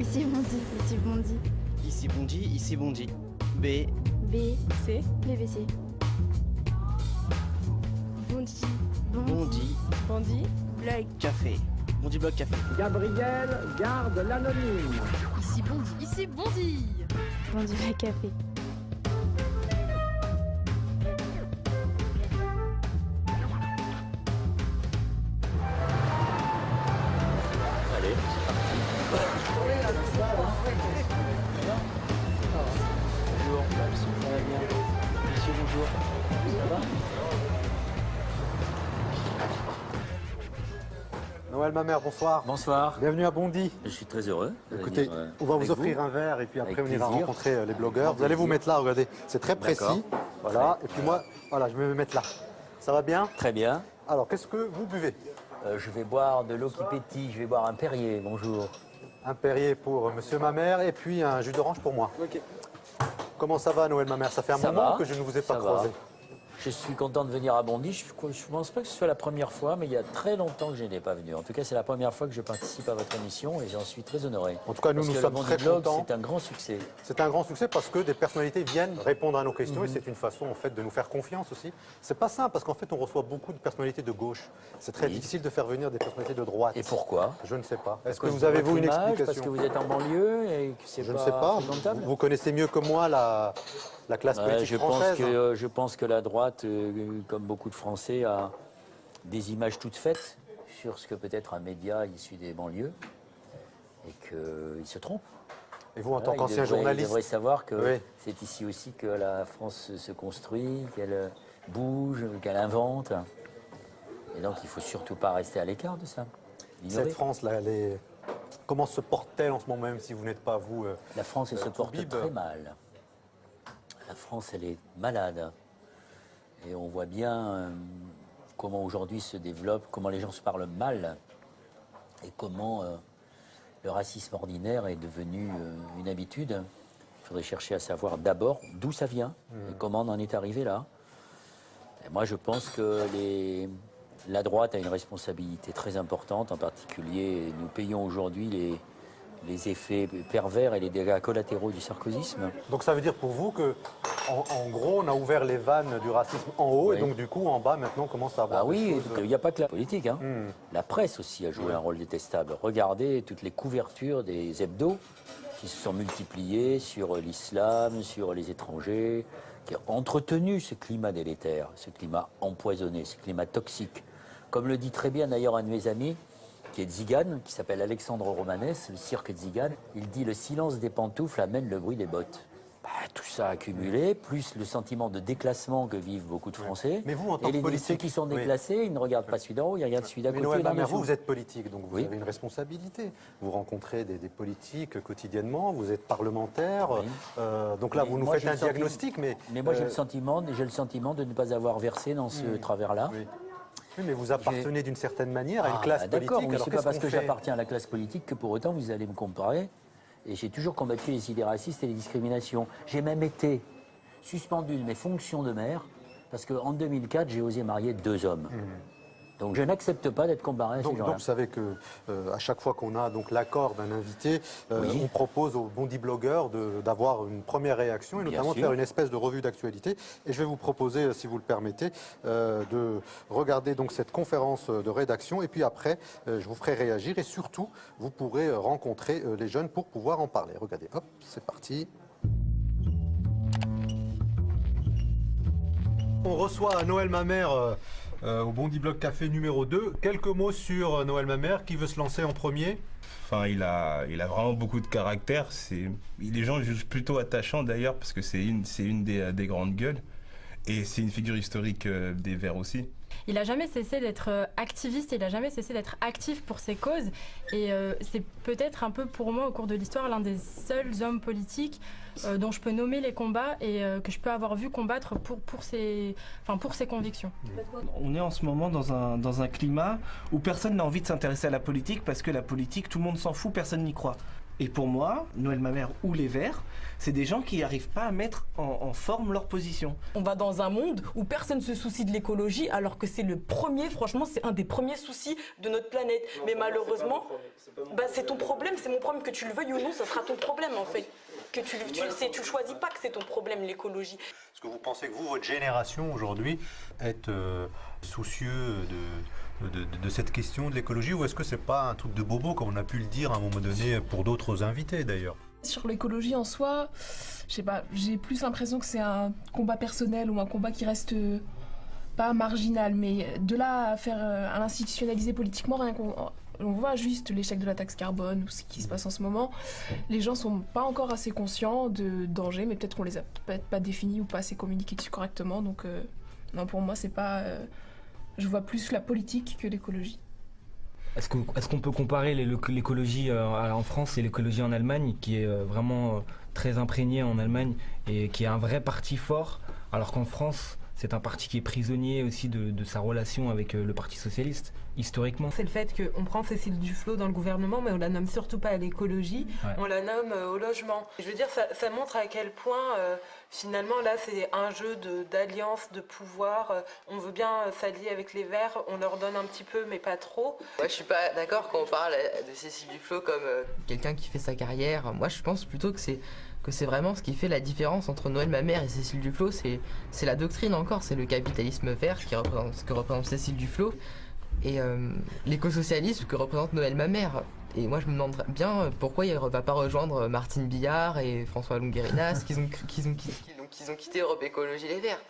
Ici Bondy, ici Bondy. Ici Bondy, ici Bondy. B. B. C. BBC. Bondy. Bondy. Bondy. Blog. Café. Bondy Blog Café. Gabriel garde l'anonyme. Ici Bondy. Ici Bondy. Bondy Blog Café. Allez, c'est parti. Bonjour, ça va bien. Monsieur, bonjour. Ça va? Noël Mamère, bonsoir. Bonsoir. Bienvenue à Bondy. Je suis très heureux. Écoutez, on va vous offrir un verre et puis après Avec on ira plaisir. rencontrer les blogueurs. Vous allez vous mettre là, regardez, c'est très précis. D'accord. Voilà, et puis moi, voilà, je vais me mettre là. Ça va bien? Très bien. Alors, qu'est-ce que vous buvez? Je vais boire de l'eau qui pétille. Je vais boire un Perrier. Bonjour. Un Perrier pour Monsieur Mamère et puis un jus d'orange pour moi. Ok. Comment ça va, Noël Mamère? Ça fait un Ça moment va, que je ne vous ai pas ça croisé. va. Je suis content de venir à Bondy. Je ne pense pas que ce soit la première fois, mais il y a très longtemps que je n'ai pas venu. En tout cas, c'est la première fois que je participe à votre émission et j'en suis très honoré. En tout cas, nous, Parce nous que sommes le Bondy très Blog, contents. c'est un grand succès. C'est un grand succès parce que des personnalités viennent répondre à nos questions et c'est une façon en fait de nous faire confiance aussi. C'est pas simple parce qu'en fait on reçoit beaucoup de personnalités de gauche. C'est très Oui. difficile de faire venir des personnalités de droite. Et pourquoi? Je ne sais pas. Est-ce que Parce vous avez vous votre une image, explication? Parce que vous êtes en banlieue et que c'est Je ne sais pas. fréquentable. Vous connaissez mieux que moi la classe politique je française. je pense que la droite, comme beaucoup de Français, a des images toutes faites sur ce que peut être un média issu des banlieues et qu'il se trompe. Et vous, en tant Voilà, qu'ancien il journaliste, devrait savoir que Oui. c'est ici aussi que la France se construit, qu'elle bouge, qu'elle invente. Et donc il ne faut surtout pas rester à l'écart de ça. L'ignorer. cette France, là, comment se porte-t-elle en ce moment, même si vous n'êtes pas vous La France, elle se porte Toubib. très mal. La France, elle est malade. Et on voit bien comment aujourd'hui se développe, comment les gens se parlent mal et comment le racisme ordinaire est devenu une habitude. Il faudrait chercher à savoir d'abord d'où ça vient et comment on en est arrivé là. Et moi, je pense que la droite a une responsabilité très importante. En particulier, nous payons aujourd'hui les effets pervers et les dégâts collatéraux du sarkozysme. Donc ça veut dire pour vous que, en gros, on a ouvert les vannes du racisme en haut Oui. et donc du coup, en bas, maintenant, on commence à avoir Ah oui, des choses- il n'y a pas que la politique. Hein. Hmm. La presse aussi a joué un rôle détestable. Regardez toutes les couvertures des hebdos qui se sont multipliées sur l'islam, sur les étrangers, qui ont entretenu ce climat délétère, ce climat empoisonné, ce climat toxique. Comme le dit très bien d'ailleurs un de mes amis, qui est Zigane, qui s'appelle Alexandre Romanès, le cirque de Zigane, il dit « Le silence des pantoufles amène le bruit des bottes ». Tout ça accumulé, plus le sentiment de déclassement que vivent beaucoup de Français. Mais vous, en tant et que politique, ceux qui sont oui. déclassés, ils ne regardent pas celui d'en haut, ils regardent celui d'à Mais côté. Noël dans Mamère, le dessous. vous êtes politique, donc vous Oui. avez une responsabilité. Vous rencontrez des politiques quotidiennement, vous êtes parlementaire. Oui. Donc là, Mais vous nous moi, faites j'ai un le sentiment- diagnostic, mais... Mais moi, j'ai le sentiment de ne pas avoir versé dans ce travers-là. Oui. Oui, mais vous appartenez d'une certaine manière à une Ah, classe d'accord, politique. oui, alors c'est pas qu'est-ce parce qu'on que fait j'appartiens à la classe politique que pour autant vous allez me comparer. Et j'ai toujours combattu les idées racistes et les discriminations. J'ai même été suspendu de mes fonctions de maire parce qu'en 2004, j'ai osé marier 2 hommes. Donc je n'accepte pas d'être comparé à ces Donc gens-là. vous savez que à chaque fois qu'on a donc l'accord d'un invité, Oui. on propose aux Bondy blogueurs d'avoir une première réaction et Bien notamment de sûr. faire une espèce de revue d'actualité. Et je vais vous proposer, si vous le permettez, de regarder donc cette conférence de rédaction et puis après, je vous ferai réagir et surtout, vous pourrez rencontrer les jeunes pour pouvoir en parler. Regardez, hop, c'est parti. On reçoit Noël Mamère au Bondy Blog Café numéro 2. Quelques mots sur Noël Mamère. Qui veut se lancer en premier? Enfin, il a vraiment beaucoup de caractère. Les gens le jugent plutôt attachant d'ailleurs parce que c'est une des grandes gueules. Et c'est une figure historique des Verts aussi. Il n'a jamais cessé d'être activiste, il n'a jamais cessé d'être actif pour ses causes. Et c'est peut-être un peu pour moi, au cours de l'histoire, l'un des seuls hommes politiques dont je peux nommer les combats et que je peux avoir vu combattre pour ses convictions. On est en ce moment dans un climat où personne n'a envie de s'intéresser à la politique parce que la politique, tout le monde s'en fout, personne n'y croit. Et pour moi, Noël Mamère ou les Verts, c'est des gens qui n'arrivent pas à mettre en forme leur position. On va dans un monde où personne ne se soucie de l'écologie, alors que c'est le premier, franchement, c'est un des premiers soucis de notre planète. Non, mais malheureusement, c'est ton problème, c'est mon problème, que tu le veuilles ou non, ça sera ton problème en fait. Que tu choisis pas que c'est ton problème, l'écologie. Est-ce que vous pensez que vous, votre génération aujourd'hui, êtes soucieux de cette question de l'écologie, ou est-ce que c'est pas un truc de bobo, comme on a pu le dire à un moment donné pour d'autres invités d'ailleurs? Sur l'écologie en soi, je sais pas, j'ai plus l'impression que c'est un combat personnel ou un combat qui reste pas marginal, mais de là à faire à l'institutionnaliser politiquement, rien on voit juste l'échec de la taxe carbone ou ce qui se passe en ce moment. Les gens sont pas encore assez conscients de danger, mais peut-être qu'on les a peut-être pas définis ou pas assez communiqués dessus correctement. Donc non, pour moi c'est pas, je vois plus la politique que l'écologie. Est-ce qu'on peut comparer l'écologie en France et l'écologie en Allemagne, qui est vraiment très imprégnée en Allemagne et qui est un vrai parti fort, alors qu'en France, c'est un parti qui est prisonnier aussi de sa relation avec le Parti socialiste, historiquement. C'est le fait qu'on prend Cécile Duflot dans le gouvernement, mais on la nomme surtout pas à l'écologie, on la nomme au logement. Je veux dire, ça montre à quel point, finalement, là, c'est un jeu d'alliance, de pouvoir. On veut bien s'allier avec les Verts, on leur donne un petit peu, mais pas trop. Moi, je suis pas d'accord quand on parle de Cécile Duflot comme quelqu'un qui fait sa carrière. Moi, je pense plutôt que c'est vraiment ce qui fait la différence entre Noël Mamère et Cécile Duflot, c'est la doctrine encore, c'est le capitalisme vert ce que représente Cécile Duflot et l'écosocialisme que représente Noël Mamère. Et moi je me demande bien pourquoi il ne va pas rejoindre Martine Billard et François Longuerinas qu'ils ont quitté Europe Écologie Les Verts.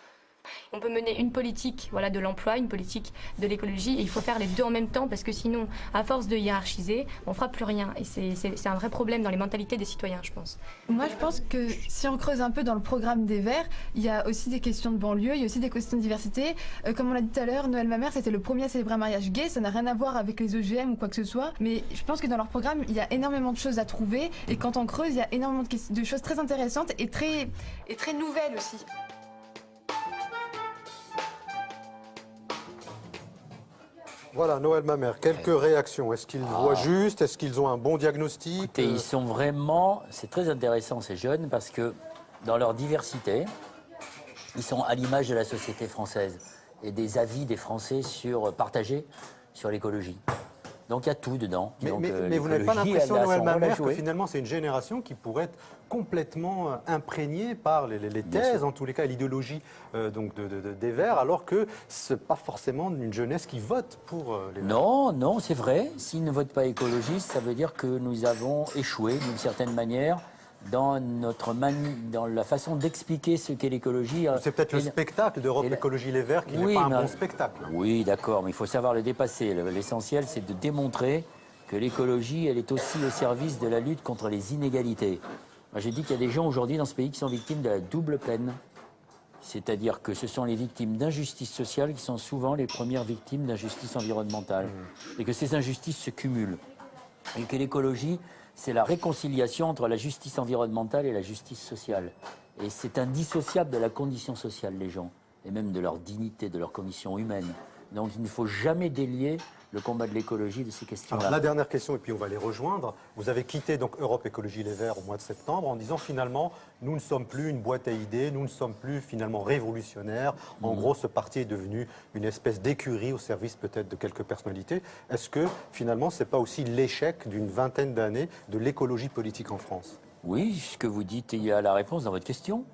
On peut mener une politique de l'emploi, une politique de l'écologie, et il faut faire les deux en même temps, parce que sinon, à force de hiérarchiser, on ne fera plus rien. Et c'est un vrai problème dans les mentalités des citoyens, je pense. Moi, je pense que si on creuse un peu dans le programme des Verts, il y a aussi des questions de banlieue, il y a aussi des questions de diversité. Comme on l'a dit tout à l'heure, Noël Mamère, c'était le premier à célébrer un mariage gay, ça n'a rien à voir avec les OGM ou quoi que ce soit, mais je pense que dans leur programme, il y a énormément de choses à trouver, et quand on creuse, il y a énormément de choses très intéressantes et très nouvelles aussi. Voilà, Noël Mamère, quelques réactions. Est-ce qu'ils voient juste? Est-ce qu'ils ont un bon diagnostic? Écoutez, ils sont vraiment... C'est très intéressant, ces jeunes, parce que dans leur diversité, ils sont à l'image de la société française et des avis des Français partagés sur l'écologie. Donc il y a tout dedans. Mais vous n'avez pas l'impression, Noël Mamère, que finalement c'est une génération qui pourrait être complètement imprégnée par les thèses, en tous les cas, l'idéologie des Verts, alors que ce n'est pas forcément une jeunesse qui vote pour les Verts. Non, c'est vrai. S'ils ne votent pas écologistes, ça veut dire que nous avons échoué d'une certaine manière dans la façon d'expliquer ce qu'est l'écologie. C'est peut-être le spectacle d'Europe Écologie Les Verts qui n'est pas un bon spectacle. Oui, d'accord, mais il faut savoir le dépasser. L'essentiel, c'est de démontrer que l'écologie, elle est aussi au service de la lutte contre les inégalités. Moi, j'ai dit qu'il y a des gens aujourd'hui dans ce pays qui sont victimes de la double peine. C'est-à-dire que ce sont les victimes d'injustice sociale qui sont souvent les premières victimes d'injustice environnementale. Et que ces injustices se cumulent. Et que l'écologie, c'est la réconciliation entre la justice environnementale et la justice sociale. Et c'est indissociable de la condition sociale, les gens, et même de leur dignité, de leur condition humaine. Donc il ne faut jamais délier le combat de l'écologie de ces questions-là. Alors, la dernière question, et puis on va les rejoindre. Vous avez quitté donc Europe Écologie Les Verts au mois de septembre en disant finalement, nous ne sommes plus une boîte à idées, nous ne sommes plus finalement révolutionnaires. En gros, ce parti est devenu une espèce d'écurie au service peut-être de quelques personnalités. Est-ce que finalement, ce n'est pas aussi l'échec d'une vingtaine d'années de l'écologie politique en France? Oui, ce que vous dites, il y a la réponse dans votre question.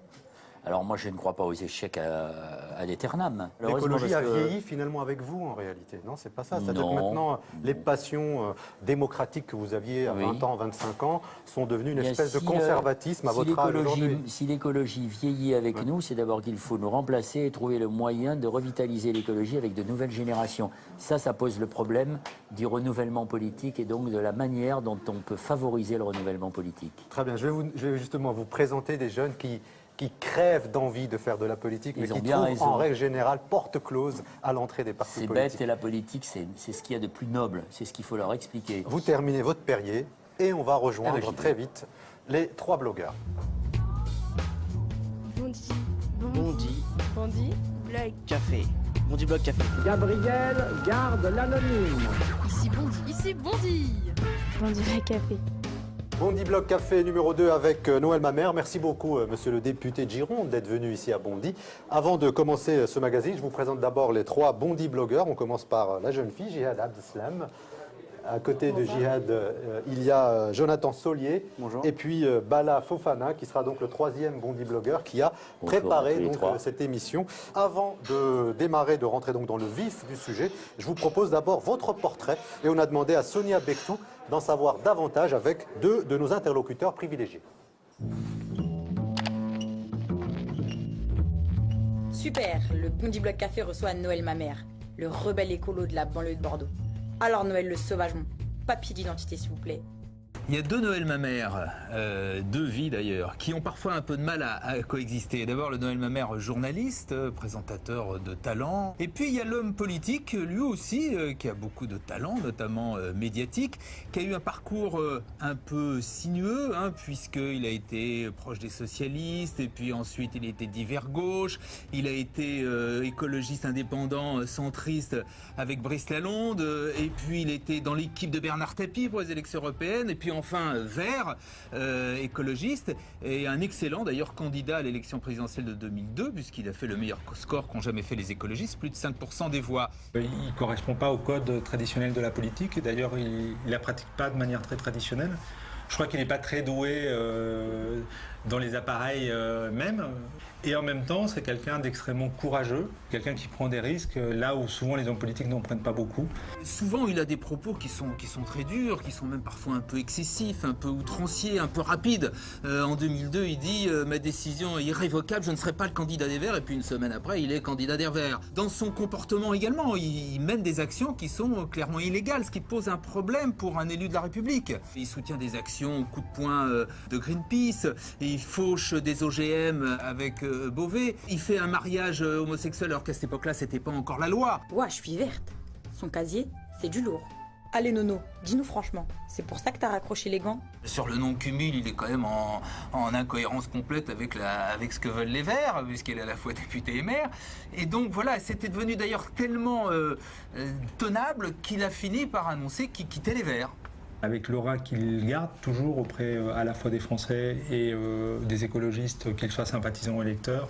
Alors moi, je ne crois pas aux échecs ad aeternam. L'écologie a vieilli finalement avec vous en réalité, non? C'est pas ça. C'est-à-dire que maintenant, les passions démocratiques que vous aviez à 20 ans, 25 ans, sont devenues une espèce de conservatisme à votre âge aujourd'hui. Si l'écologie vieillit avec nous, c'est d'abord qu'il faut nous remplacer et trouver le moyen de revitaliser l'écologie avec de nouvelles générations. Ça pose le problème du renouvellement politique et donc de la manière dont on peut favoriser le renouvellement politique. Très bien, je vais justement vous présenter des jeunes qui crèvent d'envie de faire de la politique, mais qui trouvent en règle générale porte close à l'entrée des partis politiques. C'est bête, et la politique, c'est ce qu'il y a de plus noble, c'est ce qu'il faut leur expliquer. Vous terminez votre Perrier et on va rejoindre très vite les 3 blogueurs. Bondi, Blog Café. Bondi Blog Café. Gabriel garde l'anonyme. Ici Bondi. Bondi Blog Café. Bondy Blog Café numéro 2 avec Noël Mamère. Merci beaucoup, monsieur le député de Gironde, d'être venu ici à Bondy. Avant de commencer ce magazine, je vous présente d'abord les 3 Bondy blogueurs. On commence par la jeune fille, Jihad Abdeslam. À côté de Jihad, il y a Jonathan Solier. Bonjour. Et puis Bala Fofana, qui sera donc le 3e Bondy blogueur qui a préparé donc, cette émission. Avant de démarrer, de rentrer donc dans le vif du sujet, je vous propose d'abord votre portrait. Et on a demandé à Sonia Bektou d'en savoir davantage avec 2 de nos interlocuteurs privilégiés. Super, le Bondy Blog Café reçoit Noël Mamère, le rebelle écolo de la banlieue de Bordeaux. Alors Noël le sauvagement, papier d'identité s'il vous plaît. Il y a 2 Noël Mamère, 2 vies d'ailleurs, qui ont parfois un peu de mal à coexister. D'abord le Noël Mamère journaliste, présentateur de talent. Et puis il y a l'homme politique, lui aussi, qui a beaucoup de talent, notamment médiatique, qui a eu un parcours un peu sinueux, hein, puisqu'il a été proche des socialistes, et puis ensuite il a été divers gauche, il a été écologiste indépendant, centriste avec Brice Lalonde, et puis il était dans l'équipe de Bernard Tapie pour les élections européennes, et puis enfin vert, écologiste, et un excellent d'ailleurs candidat à l'élection présidentielle de 2002, puisqu'il a fait le meilleur score qu'ont jamais fait les écologistes, plus de 5% des voix. Il ne correspond pas au code traditionnel de la politique, et d'ailleurs il ne la pratique pas de manière très traditionnelle. Je crois qu'il n'est pas très doué dans les appareils même. Et en même temps, c'est quelqu'un d'extrêmement courageux, quelqu'un qui prend des risques là où souvent les hommes politiques n'en prennent pas beaucoup. Souvent, il a des propos qui sont très durs, qui sont même parfois un peu excessifs, un peu outranciers, un peu rapides. En 2002, il dit « Ma décision est irrévocable, je ne serai pas le candidat des Verts ». Et puis une semaine après, il est candidat des Verts. Dans son comportement également, il mène des actions qui sont clairement illégales, ce qui pose un problème pour un élu de la République. Il soutient des actions au coup de poing de Greenpeace, et il fauche des OGM avec Beauvais. Il fait un mariage homosexuel alors qu'à cette époque-là, c'était pas encore la loi. Ouah, je suis verte. Son casier, c'est du lourd. Allez Nono, dis-nous franchement, c'est pour ça que t'as raccroché les gants? Sur le non-cumul, il est quand même en incohérence complète avec ce que veulent les Verts, puisqu'il est à la fois député et maire. Et donc voilà, c'était devenu d'ailleurs tellement tenable qu'il a fini par annoncer qu'il quittait les Verts. Avec l'aura qu'il garde toujours auprès à la fois des Français et des écologistes, qu'ils soient sympathisants ou électeurs,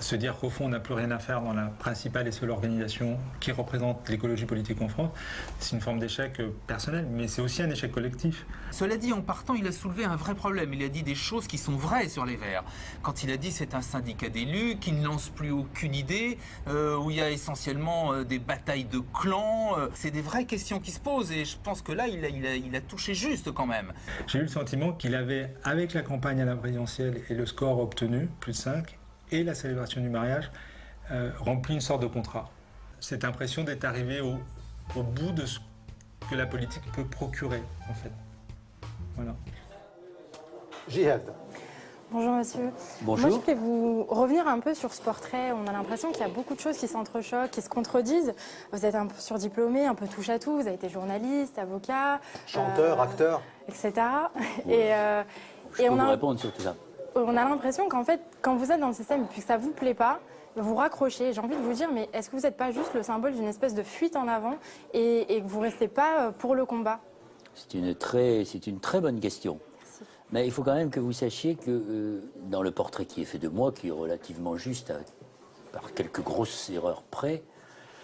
se dire qu'au fond on n'a plus rien à faire dans la principale et seule organisation qui représente l'écologie politique en France, c'est une forme d'échec personnel, mais c'est aussi un échec collectif. Cela dit, en partant, il a soulevé un vrai problème. Il a dit des choses qui sont vraies sur les Verts. Quand il a dit c'est un syndicat d'élus, qui ne lance plus aucune idée, où il y a essentiellement des batailles de clans, c'est des vraies questions qui se posent, et je pense que là, il a touché juste quand même. J'ai eu le sentiment qu'il avait, avec la campagne à la présidentielle et le score obtenu, plus de 5, et la célébration du mariage, remplit une sorte de contrat. Cette impression d'être arrivé au bout de ce que la politique peut procurer, en fait. Voilà. Jihad. Bonjour monsieur. Bonjour. Moi je voulais vous revenir un peu sur ce portrait. On a l'impression qu'il y a beaucoup de choses qui s'entrechoquent, qui se contredisent. Vous êtes un peu surdiplômé, un peu touche à tout. Vous avez été journaliste, avocat, chanteur, acteur, etc. Ouais. Je peux vous répondre sur tout ça. On a l'impression qu'en fait, quand vous êtes dans le système et puis que ça vous plaît pas, vous raccrochez. J'ai envie de vous dire, mais est-ce que vous n'êtes pas juste le symbole d'une espèce de fuite en avant et que vous restez pas pour le combat? C'est une très bonne question. Merci. Mais il faut quand même que vous sachiez que dans le portrait qui est fait de moi, qui est relativement juste, par quelques grosses erreurs près,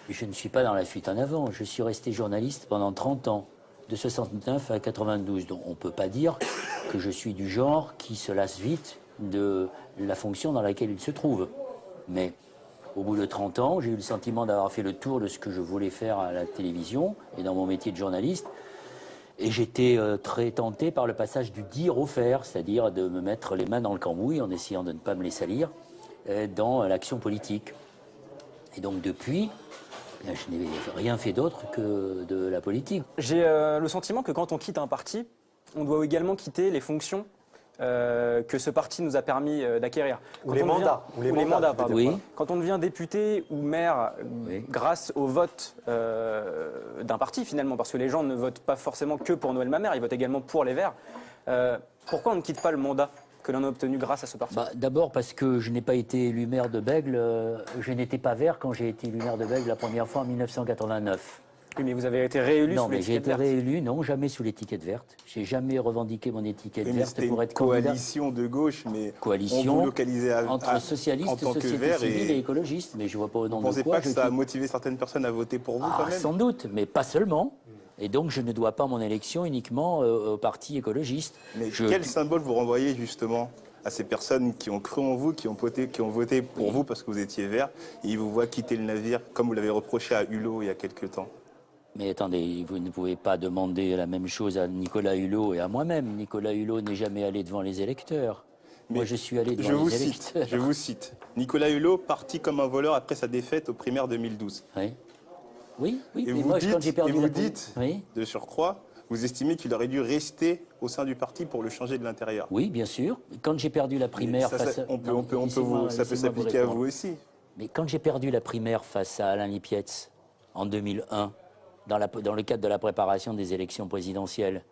je ne suis pas dans la fuite en avant. Je suis resté journaliste pendant 30 ans, de 69 à 92. Donc on ne peut pas dire que je suis du genre qui se lasse vite de la fonction dans laquelle il se trouve. Mais au bout de 30 ans, j'ai eu le sentiment d'avoir fait le tour de ce que je voulais faire à la télévision et dans mon métier de journaliste. Et j'étais très tenté par le passage du dire au faire, c'est-à-dire de me mettre les mains dans le cambouis en essayant de ne pas me les salir dans l'action politique. Et donc depuis, je n'ai rien fait d'autre que de la politique. J'ai le sentiment que quand on quitte un parti, on doit également quitter les fonctions que ce parti nous a permis d'acquérir. Ou les mandats. Pardon. Oui. Quand on devient député ou maire grâce au vote d'un parti finalement, parce que les gens ne votent pas forcément que pour Noël Mamère, ils votent également pour les Verts. Pourquoi on ne quitte pas le mandat que l'on a obtenu grâce à ce parti? D'abord parce que je n'ai pas été élu maire de Bègle, je n'étais pas vert quand j'ai été élu maire de Bègle la première fois en 1989. Oui, mais vous avez été réélu Non, sous mais j'ai l'étiquette été verte. réélu, non, jamais sous l'étiquette verte. J'ai jamais revendiqué mon étiquette Oui, mais verte c'était pour une être candidat. coalition de gauche, mais Coalition on vous localisait entre socialistes, en tant que société vert civile et écologistes. Mais je vois pas au nom Vous ne de pensez quoi. pas que ça a motivé certaines personnes à voter pour vous quand même? Sans doute, mais pas seulement. Et donc, je ne dois pas mon élection uniquement au parti écologiste. Mais quel symbole vous renvoyez justement à ces personnes qui ont cru en vous, qui ont voté pour vous parce que vous étiez vert, et ils vous voient quitter le navire, comme vous l'avez reproché à Hulot il y a quelques temps? Mais attendez, vous ne pouvez pas demander la même chose à Nicolas Hulot et à moi-même. Nicolas Hulot n'est jamais allé devant les électeurs. Moi, je suis allé devant les électeurs. Je vous cite. Nicolas Hulot parti comme un voleur après sa défaite aux primaires 2012. Oui. Oui, Et mais vous moi, dites, quand j'ai perdu de surcroît, vous estimez qu'il aurait dû rester au sein du parti pour le changer de l'intérieur. Oui, bien sûr. Quand j'ai perdu la primaire ça, face à... ça peut s'appliquer à vous aussi. Mais quand j'ai perdu la primaire face à Alain Lipietz en 2001, dans le cadre de la préparation des élections présidentielles,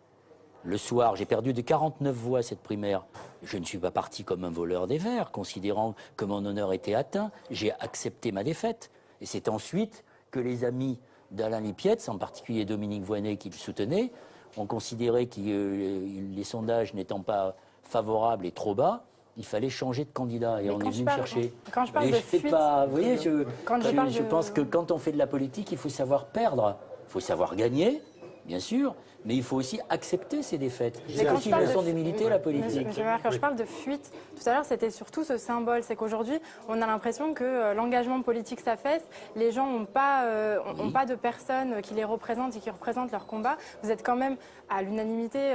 le soir, j'ai perdu de 49 voix cette primaire. Je ne suis pas parti comme un voleur des Verts, considérant que mon honneur était atteint. J'ai accepté ma défaite. Et c'est ensuite que les amis d'Alain Lipietz, en particulier Dominique Voynet qui le soutenait, ont considéré que les sondages n'étant pas favorables et trop bas, il fallait changer de candidat. Et on est venu me chercher. Quand je parle de fuite, vous voyez, je pense que quand on fait de la politique, il faut savoir perdre. Il faut savoir gagner, bien sûr, mais il faut aussi accepter ses défaites. C'est aussi une leçon d'humilité, la politique. Monsieur Maire, quand je parle de fuite, tout à l'heure, c'était surtout ce symbole. C'est qu'aujourd'hui, on a l'impression que l'engagement politique s'affaisse. Les gens n'ont pas de personnes qui les représentent et qui représentent leur combat. Vous êtes quand même, à l'unanimité,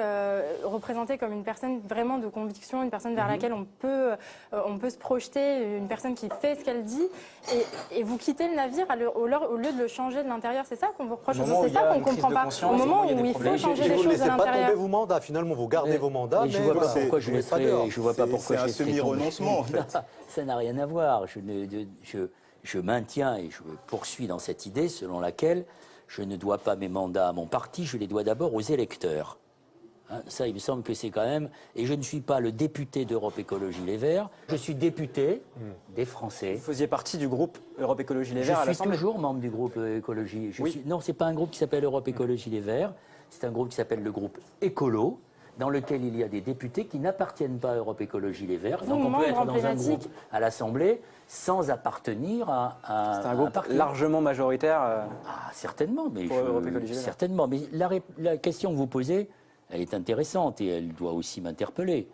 représenté comme une personne vraiment de conviction, une personne vers laquelle on peut se projeter, une personne qui fait ce qu'elle dit. Et vous quittez le navire au lieu de le changer de l'intérieur. C'est ça qu'on vous reproche. C'est ça qu'on ne comprend pas. Au moment où il faut changer les choses de l'intérieur. Vous ne laissez pas tomber vos mandats. Finalement, vous gardez vos mandats. Mais je ne vois pas pourquoi je laisserai. Je vois pas pourquoi c'est un semi-renoncement en fait. Ça n'a rien à voir. Je maintiens et je poursuis dans cette idée selon laquelle je ne dois pas mes mandats à mon parti, je les dois d'abord aux électeurs. Hein, ça, il me semble que c'est quand même... Et je ne suis pas le député d'Europe Écologie Les Verts, je suis député des Français. Vous faisiez partie du groupe Europe Écologie Les Verts à l'Assemblée. Je suis toujours membre du groupe Écologie. Non, c'est pas un groupe qui s'appelle Europe Écologie Les Verts, c'est un groupe qui s'appelle le groupe Écolo, dans lequel il y a des députés qui n'appartiennent pas à Europe Écologie Les Verts. Donc on peut être dans un groupe à l'Assemblée sans appartenir à c'est un groupe largement majoritaire. Certainement, mais pour Europe Écologie Les Verts. certainement. Mais la question que vous posez, elle est intéressante et elle doit aussi m'interpeller.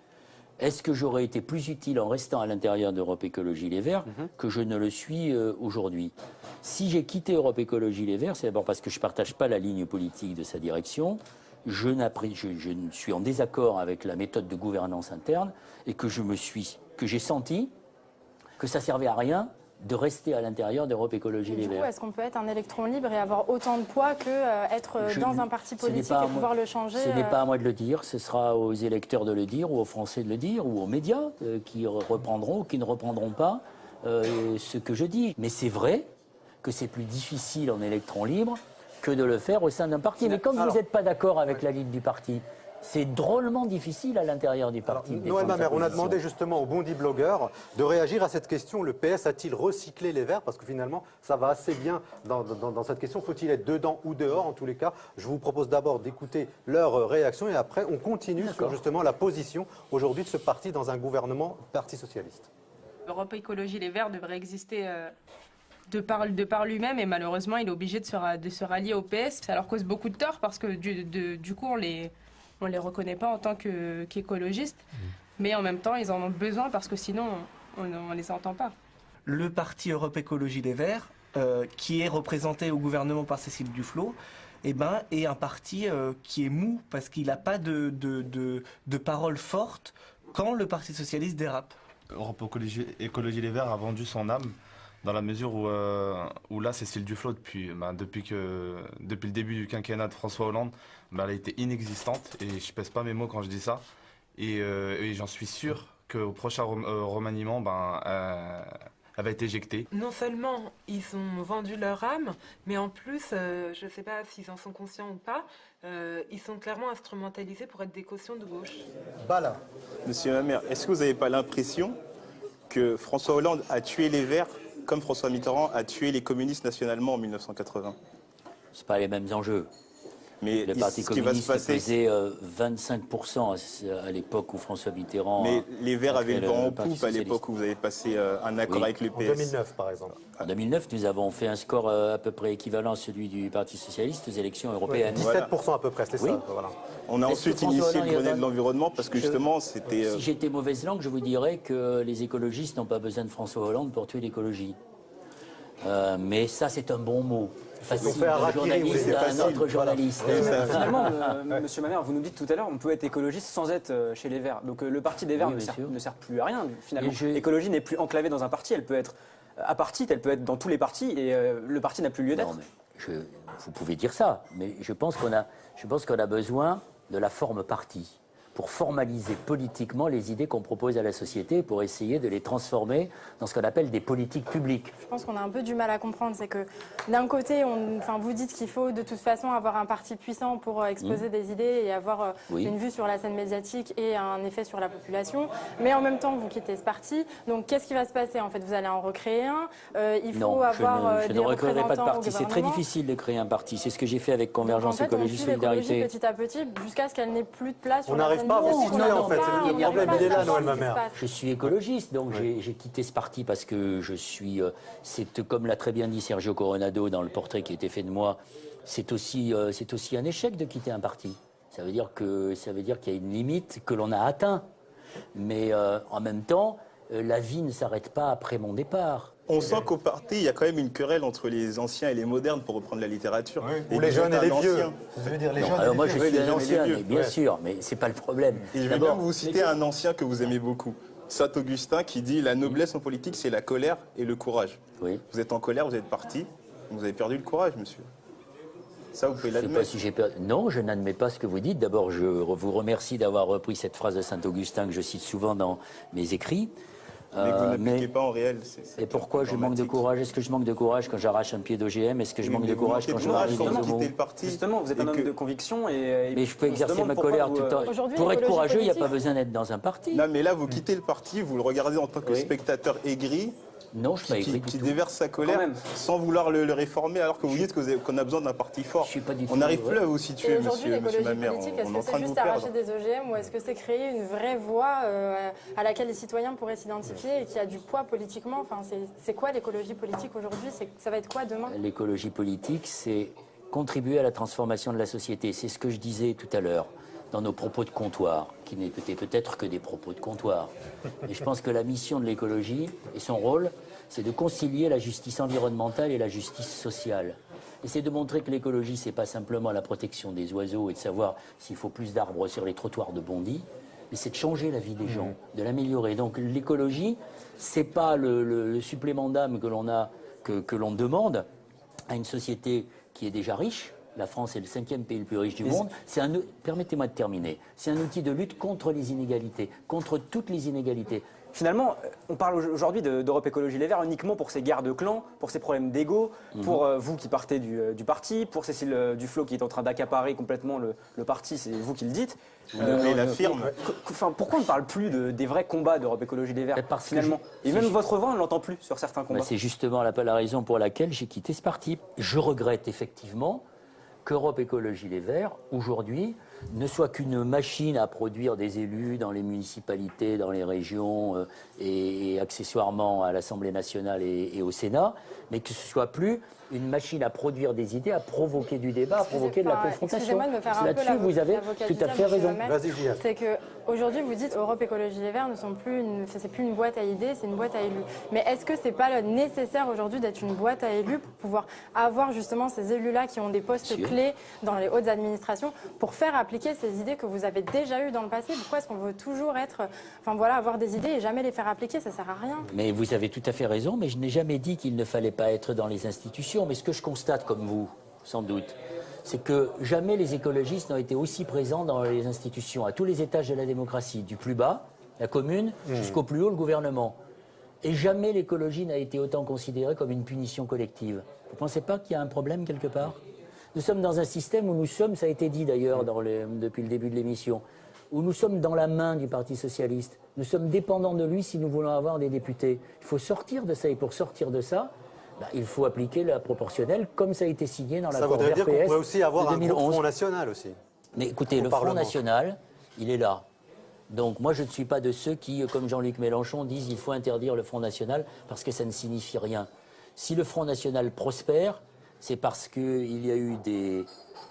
Est-ce que j'aurais été plus utile en restant à l'intérieur d'Europe Écologie Les Verts que je ne le suis aujourd'hui? Si j'ai quitté Europe Écologie Les Verts, c'est d'abord parce que je ne partage pas la ligne politique de sa direction. Je suis en désaccord avec la méthode de gouvernance interne et que j'ai senti que ça servait à rien de rester à l'intérieur d'Europe Écologie Les Verts. Du coup, est-ce qu'on peut être un électron libre et avoir autant de poids que être dans un parti politique et pouvoir le changer? Ce n'est pas à moi de le dire, ce sera aux électeurs de le dire, ou aux Français de le dire, ou aux médias qui reprendront ou qui ne reprendront pas ce que je dis. Mais c'est vrai que c'est plus difficile en électron libre que de le faire au sein d'un parti. Mais quand vous n'êtes pas d'accord avec la ligne du parti, c'est drôlement difficile à l'intérieur du parti. Noël Mamère, on a demandé justement aux Bondi blogueurs de réagir à cette question. Le PS a-t-il recyclé les Verts? Parce que finalement, ça va assez bien dans cette question. Faut-il être dedans ou dehors? En tous les cas, je vous propose d'abord d'écouter leur réaction et après, on continue sur justement la position aujourd'hui de ce parti dans un gouvernement Parti socialiste. Europe Écologie Les Verts devrait exister de par lui-même et malheureusement, il est obligé de se rallier au PS. Ça leur cause beaucoup de tort parce que du coup, on les reconnaît pas en tant qu'écologistes, mais en même temps, ils en ont besoin parce que sinon, on ne les entend pas. Le parti Europe Écologie Les Verts, qui est représenté au gouvernement par Cécile Duflot, est un parti qui est mou parce qu'il n'a pas de paroles fortes quand le Parti socialiste dérape. Europe Écologie Les Verts a vendu son âme dans la mesure où là, Cécile Duflot, depuis le début du quinquennat de François Hollande, elle a été inexistante, et je pèse pas mes mots quand je dis ça, et j'en suis sûr qu'au prochain remaniement, elle va être éjectée. Non seulement ils ont vendu leur âme, mais en plus, je ne sais pas s'ils en sont conscients ou pas, ils sont clairement instrumentalisés pour être des cautions de gauche. Bala. Monsieur Mamère, est-ce que vous n'avez pas l'impression que François Hollande a tué les Verts comme François Mitterrand a tué les communistes nationalement en 1980? C'est pas les mêmes enjeux. Mais le Parti ce qui va se communiste passer, pesait 25% à l'époque où François Mitterrand... mais les Verts avaient le vent en Parti poupe à l'époque où vous avez passé un accord Oui. avec le PS. En 2009, par exemple. En 2009, nous avons fait un score à peu près équivalent à celui du Parti socialiste aux élections européennes. 17% à peu près, c'est Oui. ça. Voilà. On a Est-ce que ensuite François initié Hollande le Grenelle y a de l'environnement parce que justement c'était... Si j'étais mauvaise langue, je vous dirais que les écologistes n'ont pas besoin de François Hollande pour tuer l'écologie. Mais ça, c'est un bon mot. Facile, d'un journaliste à un autre journaliste. Finalement, Monsieur Mamère, vous nous dites tout à l'heure, on peut être écologiste sans être chez les Verts. Donc le parti des Verts Oui, ne sert plus à rien. Finalement, l'écologie n'est plus enclavée dans un parti. Elle peut être apartite, elle peut être dans tous les partis, et le parti n'a plus lieu d'être. Vous pouvez dire ça, mais je pense qu'on a besoin de la forme parti pour formaliser politiquement les idées qu'on propose à la société, pour essayer de les transformer dans ce qu'on appelle des politiques publiques. Je pense qu'on a un peu du mal à comprendre, c'est que d'un côté, vous dites qu'il faut de toute façon avoir un parti puissant pour exposer des idées et avoir une vue sur la scène médiatique et un effet sur la population, mais en même temps, vous quittez ce parti. Donc, qu'est-ce qui va se passer? En fait, vous allez en recréer un. Il faut avoir je des ne recréerai pas de représentants au parti. C'est très gouvernement. difficile de créer un parti. C'est ce que j'ai fait avec Convergence Donc, en fait, Écologie on suit Solidarité. l'écologie petit à petit jusqu'à ce qu'elle n'ait plus de place sur On la n'arrive scène pas à vous médiatique. situer, en fait. On Le n'arrive problème, pas à il est là, savoir Noël ce qui se Mamère. passe. Je suis écologiste, donc j'ai quitté ce parti parce que je suis... c'est comme l'a très bien dit Sergio Coronado dans le portrait qui a été fait de moi, c'est aussi un échec de quitter un parti. Ça veut dire qu'il y a une limite que l'on a atteint. Mais en même temps, la vie ne s'arrête pas après mon départ. On sent qu'au parti, il y a quand même une querelle entre les anciens et les modernes, pour reprendre la littérature. Ou les jeunes et les vieux. Vous voulez dire les jeunes Alors moi, je suis les un jeunes et ancien, les vieux. mais bien sûr, mais c'est pas le problème. Et je vais même vous citer un ancien que vous aimez beaucoup, Saint-Augustin, qui dit « La noblesse en politique, c'est la colère et le courage ». Oui. Vous êtes en colère, vous êtes parti, vous avez perdu le courage, monsieur. Ça, vous pouvez Je sais l'admettre. pas si j'ai perdu. Non, je n'admets pas ce que vous dites. D'abord, je vous remercie d'avoir repris cette phrase de Saint-Augustin que je cite souvent dans mes écrits. Mais que vous n'appliquez pas en réel. Et pourquoi je manque de courage? Est-ce que je manque de courage quand j'arrache un pied d'OGM? Est-ce que je manque de courage quand je m'arrive dans ce mot? Justement, vous êtes un homme de conviction et mais je peux exercer ma colère tout le temps. Pour être courageux, il n'y a pas besoin d'être dans un parti. Non, mais là, vous quittez le parti, vous le regardez en tant que spectateur aigri. Non, je ne suis pas aigri du qui tout. déverse sa colère sans vouloir le réformer, alors que vous dites qu'on a besoin d'un parti fort. On n'arrive plus à vous situer, Et aujourd'hui, monsieur l'écologie Mamère. politique, est-ce On est que en c'est train de vous juste arracher perdre. des OGM ou est-ce que c'est créer une vraie voie à laquelle les citoyens pourraient s'identifier et qui a du poids politiquement? Enfin, c'est quoi l'écologie politique aujourd'hui? Ça va être quoi demain? L'écologie politique, c'est contribuer à la transformation de la société. C'est ce que je disais tout à l'heure dans nos propos de comptoir, qui n'étaient peut-être que des propos de comptoir. Et je pense que la mission de l'écologie et son rôle, c'est de concilier la justice environnementale et la justice sociale. Et c'est de montrer que l'écologie, c'est pas simplement la protection des oiseaux et de savoir s'il faut plus d'arbres sur les trottoirs de Bondy, mais c'est de changer la vie des gens, de l'améliorer. Donc l'écologie, c'est pas le supplément d'âme que l'on a, que l'on demande à une société qui est déjà riche. La France est le 5e pays le plus riche du monde. Permettez-moi de terminer. C'est un outil de lutte contre les inégalités, contre toutes les inégalités. Finalement, on parle aujourd'hui d'Europe Écologie Les Verts uniquement pour ces guerres de clans, pour ces problèmes d'ego, pour vous qui partez du parti, pour Cécile Duflot qui est en train d'accaparer complètement le parti, c'est vous qui le dites. Et la firme. Pourquoi on ne parle plus des vrais combats d'Europe Écologie Les Verts finalement? Et même votre voix, on ne l'entend plus sur certains combats. C'est justement la raison pour laquelle j'ai quitté ce parti. Je regrette effectivement qu'Europe Écologie Les Verts, aujourd'hui, ne soit qu'une machine à produire des élus dans les municipalités, dans les régions et accessoirement à l'Assemblée nationale et au Sénat, mais que ce soit plus une machine à produire des idées, à provoquer du débat, à provoquer de la confrontation. Excusez-moi de me faire un peu Là-dessus, vous avez l'avocat tout du à fait diable, raison. Vas-y, Gilles. C'est que aujourd'hui, vous dites Europe Écologie Les Verts ne sont plus c'est plus une boîte à idées, c'est une boîte à élus. Mais est-ce que c'est pas nécessaire aujourd'hui d'être une boîte à élus pour pouvoir avoir justement ces élus-là qui ont des postes clés dans les hautes administrations pour faire appliquer ces idées que vous avez déjà eues dans le passé? Pourquoi est-ce qu'on veut toujours avoir des idées et jamais les faire appliquer? Ça sert à rien. Mais vous avez tout à fait raison, mais je n'ai jamais dit qu'il ne fallait pas être dans les institutions. Mais ce que je constate, comme vous, sans doute, c'est que jamais les écologistes n'ont été aussi présents dans les institutions, à tous les étages de la démocratie, du plus bas, la commune, jusqu'au plus haut, le gouvernement. Et jamais l'écologie n'a été autant considérée comme une punition collective. Vous ne pensez pas qu'il y a un problème quelque part? Nous sommes dans un système où nous sommes, ça a été dit d'ailleurs depuis le début de l'émission, où nous sommes dans la main du Parti socialiste. Nous sommes dépendants de lui si nous voulons avoir des députés. Il faut sortir de ça, et pour sortir de ça, il faut appliquer la proportionnelle comme ça a été signé dans l'accord Ça voudrait dire qu'on RPS pourrait aussi avoir de un 2011. groupe Front National aussi. Mais écoutez, le Front National, il est là. Donc moi, je ne suis pas de ceux qui, comme Jean-Luc Mélenchon, disent qu'il faut interdire le Front National parce que ça ne signifie rien. Si le Front National prospère, c'est parce qu'il y a eu des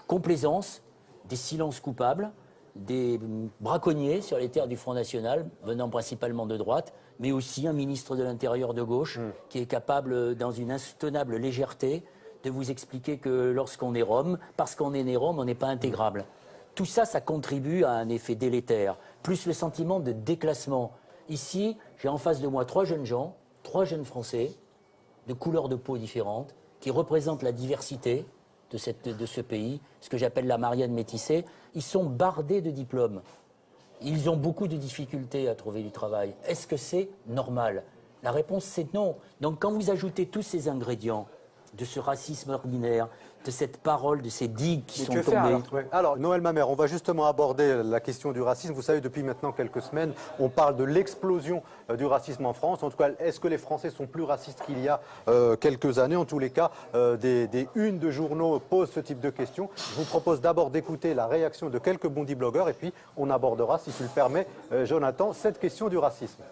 complaisances, des silences coupables, des braconniers sur les terres du Front National, venant principalement de droite, mais aussi un ministre de l'Intérieur de gauche qui est capable, dans une insoutenable légèreté, de vous expliquer que lorsqu'on est Rome, parce qu'on est né Rome, on n'est pas intégrable. Tout ça, ça contribue à un effet délétère, plus le sentiment de déclassement. Ici, j'ai en face de moi 3 jeunes gens, 3 jeunes Français, de couleurs de peau différentes, qui représentent la diversité de ce pays, ce que j'appelle la Marianne métissée. Ils sont bardés de diplômes. Ils ont beaucoup de difficultés à trouver du travail. Est-ce que c'est normal? La réponse, c'est non. Donc quand vous ajoutez tous ces ingrédients de ce racisme ordinaire, de cette parole, de ces digues qui sont tombées. Alors, Noël Mamère, on va justement aborder la question du racisme. Vous savez, depuis maintenant quelques semaines, on parle de l'explosion du racisme en France. En tout cas, est-ce que les Français sont plus racistes qu'il y a quelques années? En tous les cas, des unes de journaux posent ce type de questions. Je vous propose d'abord d'écouter la réaction de quelques Bondi blogueurs et puis on abordera, si tu le permets, Jonathan, cette question du racisme.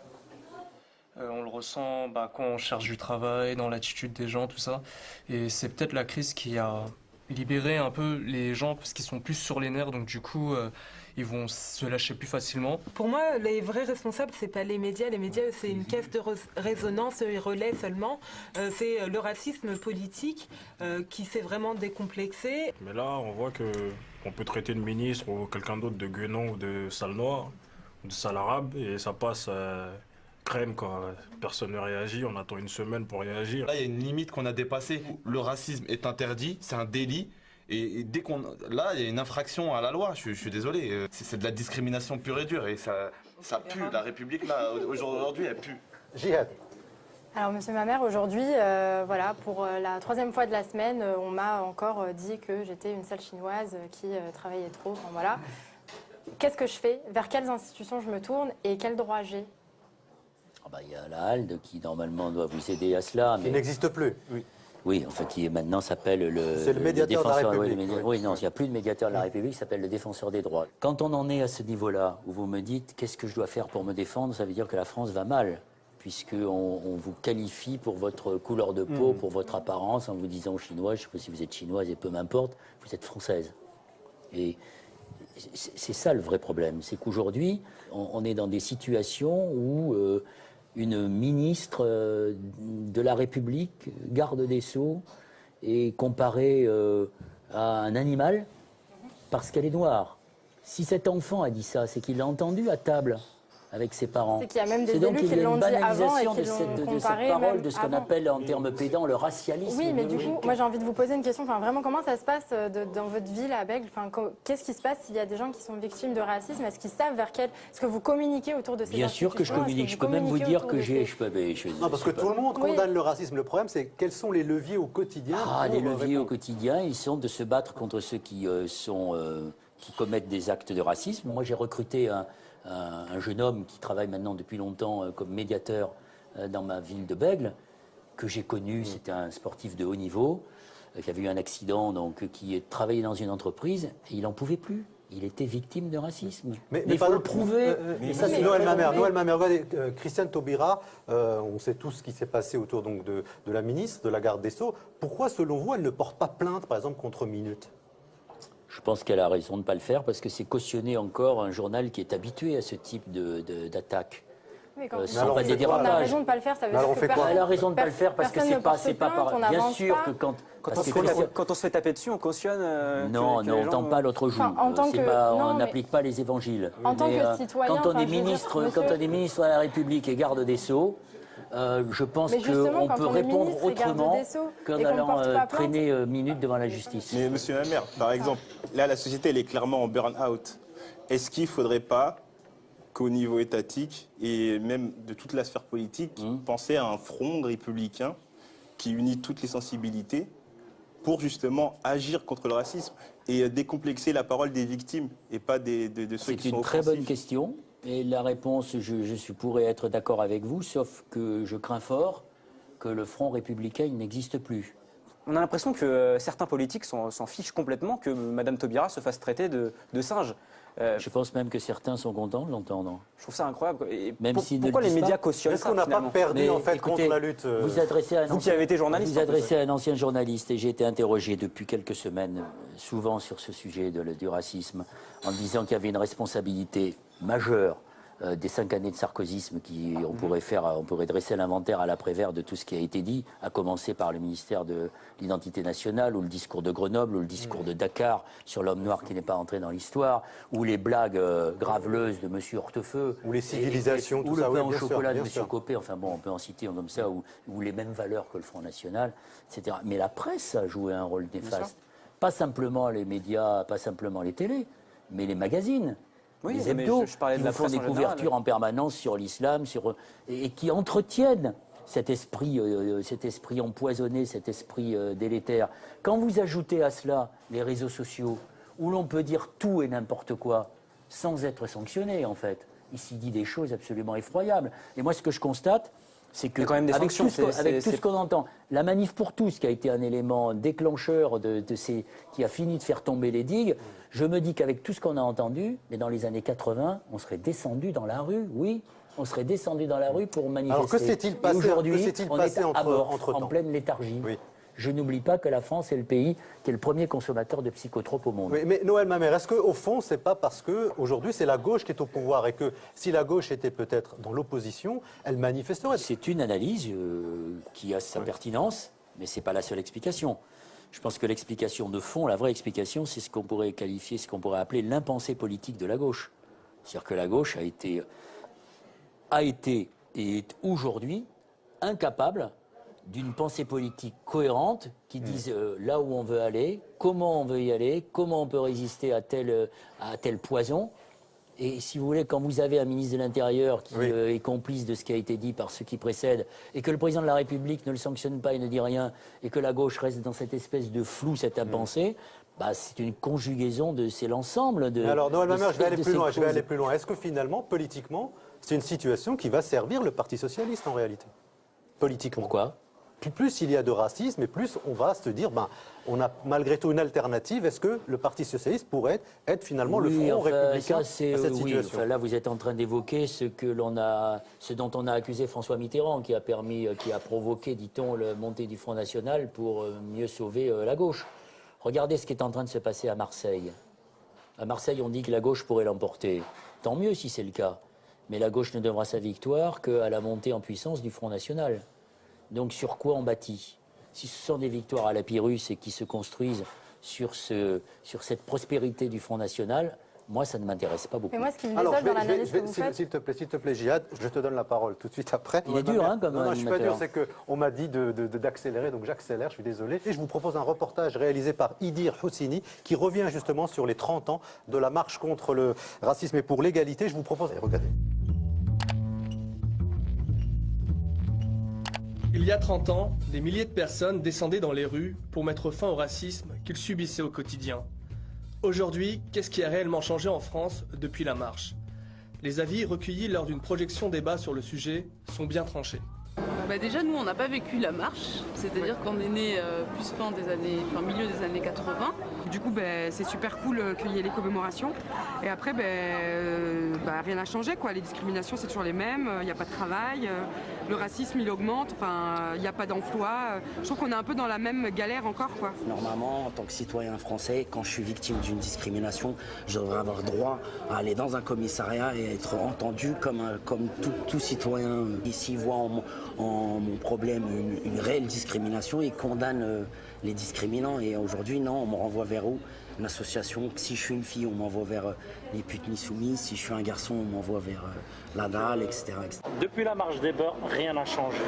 On le ressent quand on cherche du travail, dans l'attitude des gens, tout ça. Et c'est peut-être la crise qui a libéré un peu les gens parce qu'ils sont plus sur les nerfs, donc du coup, ils vont se lâcher plus facilement. Pour moi, les vrais responsables, c'est pas les médias. Les médias, c'est une caisse de résonance, ils relaient seulement. C'est le racisme politique qui s'est vraiment décomplexé. Mais là, on voit qu'on peut traiter le ministre ou quelqu'un d'autre de guenon ou de sale noir, ou de sale arabe, et ça passe... crème quand personne ne réagit, on attend une semaine pour réagir. Là, il y a une limite qu'on a dépassée. Le racisme est interdit, c'est un délit. Et dès qu'on... Là, il y a une infraction à la loi, je suis désolé. C'est de la discrimination pure et dure. Et ça pue, la République, là, aujourd'hui, elle pue. Jihad. Alors, monsieur Mamère, aujourd'hui, voilà, pour la 3e fois de la semaine, on m'a encore dit que j'étais une sale chinoise qui travaillait trop. Enfin, voilà. Qu'est-ce que je fais? Vers quelles institutions je me tourne et quels droits j'ai? Il y a la HALDE qui normalement doit vous aider à cela. Mais... Il n'existe plus. Oui, en fait, qui maintenant s'appelle le médiateur de la République. Oui, non, il n'y a plus de médiateur de la République, il s'appelle le défenseur des droits. Quand on en est à ce niveau-là, où vous me dites qu'est-ce que je dois faire pour me défendre, ça veut dire que la France va mal, puisqu'on vous qualifie pour votre couleur de peau, pour votre apparence, en vous disant chinois, je ne sais pas si vous êtes chinoise et peu m'importe, vous êtes française. Et c'est ça le vrai problème, c'est qu'aujourd'hui, on est dans des situations où... une ministre de la République, garde des Sceaux, est comparée à un animal parce qu'elle est noire. Si cet enfant a dit ça, c'est qu'il l'a entendu à table avec ses parents. C'est qu'il y a même des élus qui l'ont dit avant et qui l'ont comparé. De cette parole, de ce qu'on appelle en termes pédants le racialisme. Oui, mais du coup, moi j'ai envie de vous poser une question. Enfin, vraiment, comment ça se passe dans votre ville à Bègles? Enfin, qu'est-ce qui se passe s'il y a des gens qui sont victimes de racisme? Est-ce qu'ils savent vers quel... Est-ce que vous communiquez autour de ces Bien sûr que je communique. Je peux même vous dire que j'ai... Non, parce que tout le monde condamne le racisme. Le problème, c'est quels sont les leviers au quotidien? Les leviers au quotidien, ils sont de se battre contre ceux qui commettent des actes de racisme. Moi, j'ai recruté un jeune homme qui travaille maintenant depuis longtemps comme médiateur dans ma ville de Bègles, que j'ai connu, c'était un sportif de haut niveau, qui avait eu un accident, donc qui travaillait dans une entreprise, et il n'en pouvait plus. Il était victime de racisme. Mais il faut le prouver. Noël Mamère, regardez, Christiane Taubira, on sait tout ce qui s'est passé autour donc, de la ministre, de la garde des Sceaux. Pourquoi, selon vous, elle ne porte pas plainte, par exemple, contre Minute? Je pense qu'elle a raison de ne pas le faire parce que c'est cautionner encore un journal qui est habitué à ce type d'attaque. Mais quand on a raison de ne pas le faire, ça veut dire que elle a raison de ne pas le faire parce que c'est pas pareil. Bien sûr que quand on se fait taper dessus, on cautionne. Non, on n'entend pas l'autre joue. On n'applique pas les évangiles. En tant que citoyen, quand on est ministre de la République et garde des Sceaux, je pense qu'on peut répondre autrement qu'en allant traîner Minute devant la justice. Mais monsieur Mamère, par exemple, là la société elle est clairement en burn-out. Est-ce qu'il ne faudrait pas qu'au niveau étatique et même de toute la sphère politique, penser à un front républicain qui unit toutes les sensibilités pour justement agir contre le racisme et décomplexer la parole des victimes et pas de ceux qui sont offensifs? C'est une très bonne question. Et la réponse, je pourrais être d'accord avec vous, sauf que je crains fort que le Front républicain n'existe plus. On a l'impression que certains politiques s'en fichent complètement que Mme Taubira se fasse traiter de singe. Je pense même que certains sont contents de l'entendre. Je trouve ça incroyable. Et même pourquoi les médias cautionnent ça? Est-ce qu'on n'a pas perdu en fait écoutez, contre la lutte vous qui avez été journaliste, vous adressez à un ancien journaliste et j'ai été interrogé depuis quelques semaines, souvent sur ce sujet du racisme, en disant qu'il y avait une responsabilité majeure des 5 années de sarkozysme on pourrait dresser l'inventaire à l'après-vert de tout ce qui a été dit, à commencer par le ministère de l'identité nationale, ou le discours de Grenoble, ou le discours de Dakar sur l'homme noir qui n'est pas entré dans l'histoire, ou les blagues graveleuses de M. Hortefeux, ou les civilisations, ou le pain au chocolat de M. Copé, enfin bon, on peut en citer comme ça, ou les mêmes valeurs que le Front National, etc. Mais la presse a joué un rôle néfaste. Pas simplement les médias, pas simplement les télés, mais les magazines. Oui, les hebdos je parlais de qui la font des couvertures en permanence sur l'islam, et qui entretiennent cet esprit empoisonné, cet esprit délétère. Quand vous ajoutez à cela les réseaux sociaux, où l'on peut dire tout et n'importe quoi, sans être sanctionné en fait, il s'y dit des choses absolument effroyables. Et moi ce que je constate, c'est que avec tout ce qu'on entend, la manif pour tous, qui a été un élément déclencheur qui a fini de faire tomber les digues, je me dis qu'avec tout ce qu'on a entendu, mais dans les années 80, on serait descendu dans la rue, oui, on serait descendu dans la rue pour manifester. Alors que s'est-il passé aujourd'hui, on est entre-temps en pleine léthargie. Oui. Je n'oublie pas que la France est le pays qui est le premier consommateur de psychotropes au monde. Oui, mais Noël Mamère, est-ce qu'au fond, c'est pas parce qu'aujourd'hui, c'est la gauche qui est au pouvoir et que si la gauche était peut-être dans l'opposition, elle manifesterait? C'est une analyse qui a sa pertinence, mais ce n'est pas la seule explication. Je pense que l'explication de fond, la vraie explication, c'est ce qu'on pourrait qualifier, ce qu'on pourrait appeler l'impensée politique de la gauche. C'est-à-dire que la gauche a été et est aujourd'hui incapable d'une pensée politique cohérente qui dise là où on veut aller, comment on veut y aller, comment on peut résister à tel poison. Et si vous voulez, quand vous avez un ministre de l'Intérieur qui est complice de ce qui a été dit par ceux qui précèdent, et que le président de la République ne le sanctionne pas et ne dit rien, et que la gauche reste dans cette espèce de flou, cette impensée, c'est une conjugaison c'est l'ensemble de... Alors Noël Mamère, je vais aller plus loin. Est-ce que finalement, politiquement, c'est une situation qui va servir le Parti Socialiste en réalité? Politiquement. Pourquoi? Plus il y a de racisme, et plus on va se dire, on a malgré tout une alternative. Est-ce que le Parti Socialiste pourrait être finalement le front républicain à cette situation? Là, vous êtes en train d'évoquer ce dont on a accusé François Mitterrand, qui a provoqué, dit-on, la montée du Front National pour mieux sauver la gauche. Regardez ce qui est en train de se passer à Marseille. À Marseille, on dit que la gauche pourrait l'emporter. Tant mieux si c'est le cas. Mais la gauche ne devra sa victoire qu'à la montée en puissance du Front National. Donc sur quoi on bâtit? Si ce sont des victoires à la Pyrrhus et qui se construisent sur cette prospérité du Front National, moi ça ne m'intéresse pas beaucoup. Mais moi ce qui me désole dans l'analyse que vous faites... S'il te plaît, Jihad, je te donne la parole tout de suite après. Il est dur, hein, comme non, je ne suis pas dur, c'est qu'on m'a dit d'accélérer, donc j'accélère, je suis désolé. Et je vous propose un reportage réalisé par Idir Houssini qui revient justement sur les 30 ans de la marche contre le racisme et pour l'égalité. Je vous propose, regardez. Il y a 30 ans, des milliers de personnes descendaient dans les rues pour mettre fin au racisme qu'ils subissaient au quotidien. Aujourd'hui, qu'est-ce qui a réellement changé en France depuis la marche? Les avis recueillis lors d'une projection débat sur le sujet sont bien tranchés. Déjà, nous, on n'a pas vécu la marche, c'est-à-dire qu'on est né milieu des années 80. Du coup, c'est super cool qu'il y ait les commémorations. Et après, rien n'a changé, quoi. Les discriminations, c'est toujours les mêmes. Il n'y a pas de travail. Le racisme, il augmente. Enfin, il n'y a pas d'emploi. Je trouve qu'on est un peu dans la même galère encore, quoi. Normalement, en tant que citoyen français, quand je suis victime d'une discrimination, je devrais avoir droit à aller dans un commissariat et être entendu comme tout citoyen. Ici, voit en mon problème une réelle discrimination et condamne les discriminants. Et aujourd'hui, non, on me renvoie vers où? Une association. Si je suis une fille, on m'envoie vers les putes soumises. Si je suis un garçon, on m'envoie vers la dalle, etc., etc. Depuis la marche des beurs, rien n'a changé.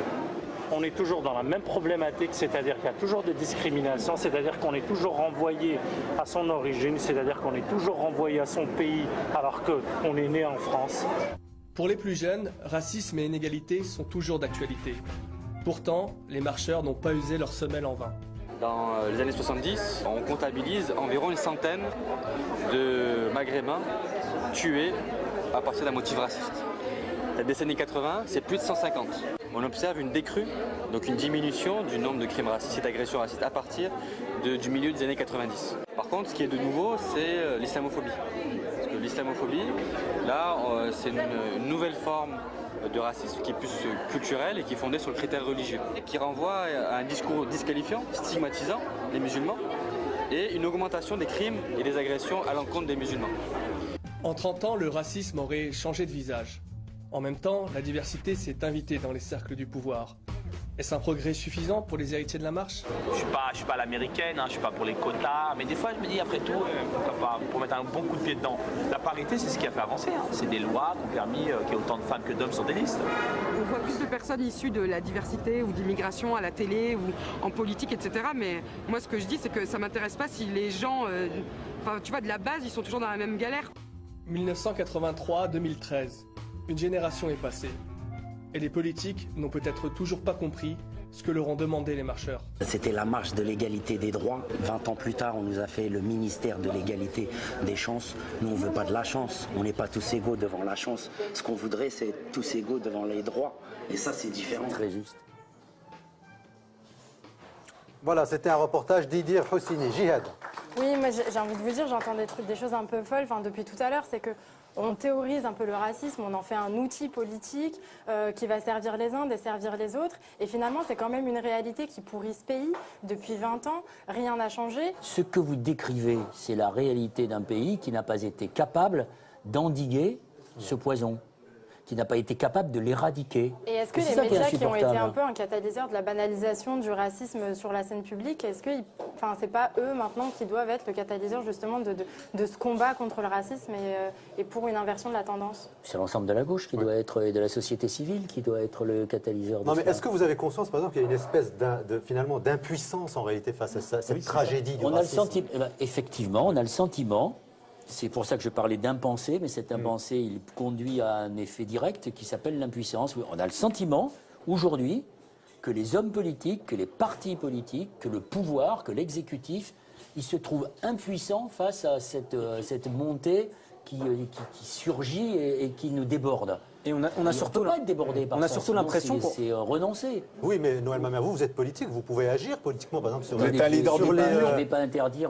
On est toujours dans la même problématique, c'est-à-dire qu'il y a toujours des discriminations, c'est-à-dire qu'on est toujours renvoyé à son origine, c'est-à-dire qu'on est toujours renvoyé à son pays alors qu'on est né en France. Pour les plus jeunes, racisme et inégalité sont toujours d'actualité. Pourtant, les marcheurs n'ont pas usé leur semelle en vain. Dans les années 70, on comptabilise environ une centaine de Maghrébins tués à partir d'un motif raciste. La décennie 80, c'est plus de 150. on observe une décrue, donc une diminution du nombre de crimes racistes et d'agressions racistes à partir du milieu des années 90. Par contre, ce qui est de nouveau, c'est l'islamophobie. Parce que l'islamophobie, là, c'est une nouvelle forme de racisme qui est plus culturel et qui est fondé sur le critère religieux, et qui renvoie à un discours disqualifiant, stigmatisant les musulmans, et une augmentation des crimes et des agressions à l'encontre des musulmans. En 30 ans, le racisme aurait changé de visage. En même temps, la diversité s'est invitée dans les cercles du pouvoir. Est-ce un progrès suffisant pour les héritiers de la marche? Je suis pas l'américaine, je suis pas pour les quotas, mais des fois je me dis après tout, pourquoi pas, pour mettre un bon coup de pied dedans. La parité, c'est ce qui a fait avancer. C'est des lois qui ont permis qu'il y ait autant de femmes que d'hommes sur des listes. On voit plus de personnes issues de la diversité ou d'immigration à la télé ou en politique, etc. Mais moi, ce que je dis, c'est que ça m'intéresse pas si les gens, tu vois, de la base, ils sont toujours dans la même galère. 1983-2013, une génération est passée. Et les politiques n'ont peut-être toujours pas compris ce que leur ont demandé les marcheurs. C'était la marche de l'égalité des droits. 20 ans plus tard, on nous a fait le ministère de l'égalité des chances. Nous, on ne veut pas de la chance. On n'est pas tous égaux devant la chance. Ce qu'on voudrait, c'est être tous égaux devant les droits. Et ça, c'est différent. Très juste. Voilà, c'était un reportage d'Idir Houssini. Jihad. Oui, moi j'ai envie de vous dire, j'entends des choses un peu folles depuis tout à l'heure, c'est que on théorise un peu le racisme, on en fait un outil politique qui va servir les uns, desservir les autres. Et finalement, c'est quand même une réalité qui pourrit ce pays. Depuis 20 ans, rien n'a changé. Ce que vous décrivez, c'est la réalité d'un pays qui n'a pas été capable d'endiguer ce poison, qui n'a pas été capable de l'éradiquer. Et est-ce que les médias qui ont été un peu un catalyseur de la banalisation du racisme sur la scène publique, est-ce que c'est pas eux maintenant qui doivent être le catalyseur justement de ce combat contre le racisme et pour une inversion de la tendance? C'est l'ensemble de la gauche qui doit être, et de la société civile qui doit être le catalyseur de Non, mais cela. est-ce que vous avez conscience, par exemple, qu'il y a une espèce finalement d'impuissance en réalité face à cette tragédie du racisme? Effectivement, on a le sentiment. C'est pour ça que je parlais d'impensé, mais cet impensé, il conduit à un effet direct qui s'appelle l'impuissance. On a le sentiment, aujourd'hui, que les hommes politiques, que les partis politiques, que le pouvoir, que l'exécutif, ils se trouvent impuissants face à cette montée qui surgit et qui nous déborde. Et on a surtout pas être débordé par ça, surtout l'impression c'est renoncer. Oui, mais Noël Mamère, vous êtes politique, vous pouvez agir politiquement, par exemple, sur Je ne vais pas interdire,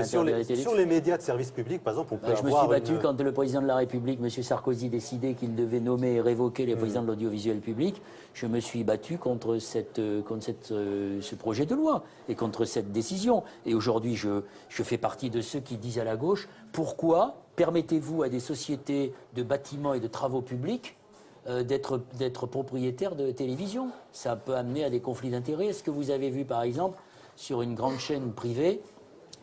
sur les médias de service public, par exemple, on peut Je me suis battu quand le président de la République, M. Sarkozy, décidait qu'il devait nommer et révoquer les présidents de l'audiovisuel public. Je me suis battu contre ce projet de loi et contre cette décision. Et aujourd'hui, je fais partie de ceux qui disent à la gauche, pourquoi permettez-vous à des sociétés de bâtiments et de travaux publics d'être propriétaires de télévision? Ça peut amener à des conflits d'intérêts. Est-ce que vous avez vu, par exemple, sur une grande chaîne privée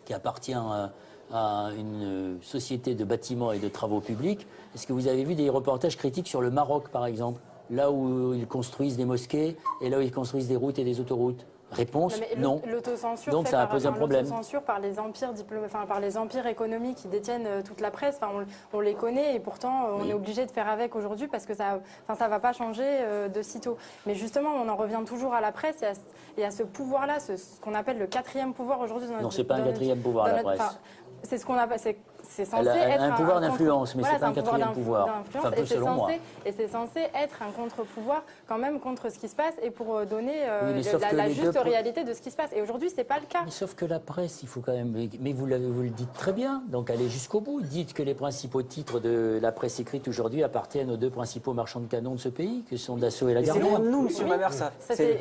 qui appartient à une société de bâtiments et de travaux publics, est-ce que vous avez vu des reportages critiques sur le Maroc, par exemple, là où ils construisent des mosquées et là où ils construisent des routes et des autoroutes? Réponse, non. L'autocensure donc ça a posé un problème. L'autocensure par les empires par les empires économiques qui détiennent toute la presse, on les connaît et pourtant on est obligé de faire avec aujourd'hui parce que ça va pas changer de sitôt. Mais justement, on en revient toujours à la presse et à ce pouvoir-là, ce qu'on appelle le quatrième pouvoir aujourd'hui. Non, c'est pas un quatrième pouvoir, la presse. C'est ce qu'on appelle. C'est censé être un pouvoir d'influence, mais c'est pas un quatrième pouvoir. Enfin, selon moi. Et c'est censé être un contre-pouvoir quand même contre ce qui se passe et pour donner la juste réalité de ce qui se passe. Et aujourd'hui, c'est pas le cas. Mais sauf que la presse, il faut quand même. Mais vous le dites très bien. Donc allez jusqu'au bout. Dites que les principaux titres de la presse écrite aujourd'hui appartiennent aux deux principaux marchands de canons de ce pays, que sont Dassault et Lagardère. C'est loin de nous, M. Mamère, ça.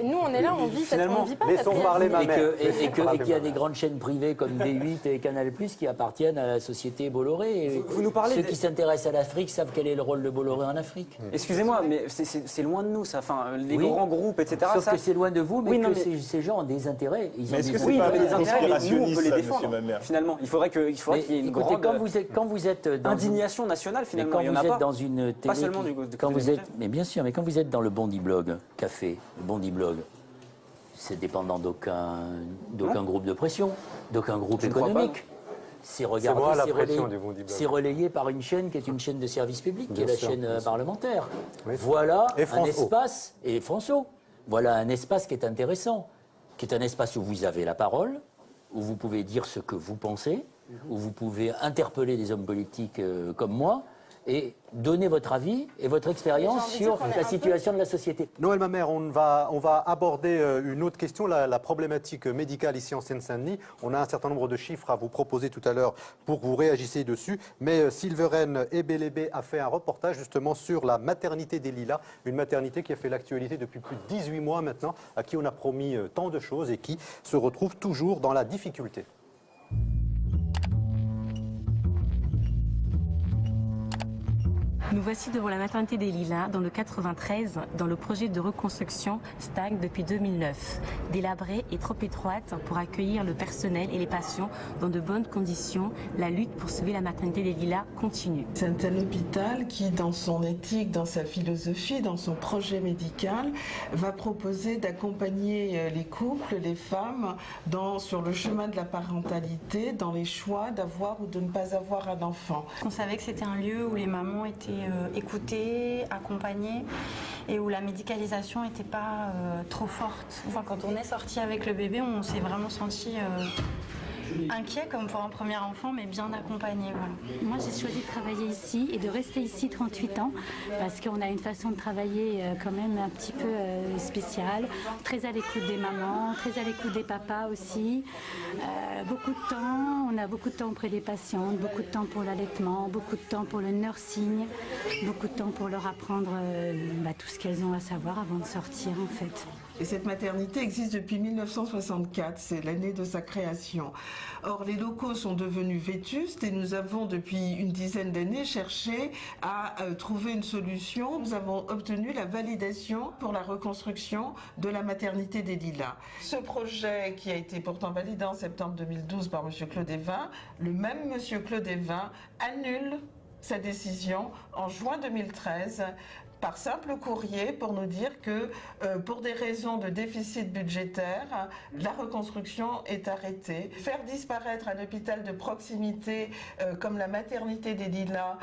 Nous, on est là, on vit pas. Laissons parler Mamère. Et qu'il y a des grandes chaînes privées comme D8 et Canal+, qui appartiennent à la société Bolloré. Vous nous parlez ceux qui s'intéressent à l'Afrique savent quel est le rôle de Bolloré en Afrique. Excusez-moi, mais c'est loin de nous, ça. Enfin, les grands groupes, etc. Sauf que c'est loin de vous, mais ces gens ont des intérêts. Mais est-ce que c'est pas des intérêts, mais nous, on peut les ça, défendre. Finalement, il faudrait qu'il y ait une grande quand vous êtes dans indignation nationale, finalement. Quand vous êtes dans une télé, pas seulement mais bien sûr, mais quand vous êtes dans le Bondi Blog Café, le Bondi Blog, c'est dépendant d'aucun groupe de pression, d'aucun groupe économique. C'est relayé par une chaîne qui est une chaîne de service public, qui est la chaîne parlementaire. Oui. Voilà un espace, et François, voilà un espace qui est intéressant, qui est un espace où vous avez la parole, où vous pouvez dire ce que vous pensez, où vous pouvez interpeller des hommes politiques comme moi, et donner votre avis et votre expérience sur la situation de la société. Noël Mamère, on va aborder une autre question, la problématique médicale ici en Seine-Saint-Denis. On a un certain nombre de chiffres à vous proposer tout à l'heure pour que vous réagissiez dessus. Mais Silveren Ebelebe a fait un reportage justement sur la maternité des Lilas, une maternité qui a fait l'actualité depuis plus de 18 mois maintenant, à qui on a promis tant de choses et qui se retrouve toujours dans la difficulté. Nous voici devant la maternité des Lilas, dans le 93, dans le projet de reconstruction stagne depuis 2009. Délabrée et trop étroite pour accueillir le personnel et les patients dans de bonnes conditions, la lutte pour sauver la maternité des Lilas continue. C'est un hôpital qui, dans son éthique, dans sa philosophie, dans son projet médical, va proposer d'accompagner les couples, les femmes, sur le chemin de la parentalité, dans les choix d'avoir ou de ne pas avoir un enfant. On savait que c'était un lieu où les mamans étaient écoutées, accompagnées et où la médicalisation n'était pas trop forte. Enfin, quand on est sorti avec le bébé, on s'est vraiment senti inquiet comme pour un premier enfant, mais bien accompagné. Voilà. Moi, j'ai choisi de travailler ici et de rester ici 38 ans parce qu'on a une façon de travailler quand même un petit peu spéciale, très à l'écoute des mamans, très à l'écoute des papas aussi. Beaucoup de temps, on a beaucoup de temps auprès des patientes, beaucoup de temps pour l'allaitement, beaucoup de temps pour le nursing, beaucoup de temps pour leur apprendre tout ce qu'elles ont à savoir avant de sortir en fait. Et cette maternité existe depuis 1964, c'est l'année de sa création. Or, les locaux sont devenus vétustes et nous avons depuis une dizaine d'années cherché à trouver une solution. Nous avons obtenu la validation pour la reconstruction de la maternité des Lilas. Ce projet, qui a été pourtant validé en septembre 2012 par M. Claude Évin, le même M. Claude Évin annule sa décision en juin 2013 par simple courrier pour nous dire que pour des raisons de déficit budgétaire, la reconstruction est arrêtée. Faire disparaître un hôpital de proximité comme la maternité des Lilas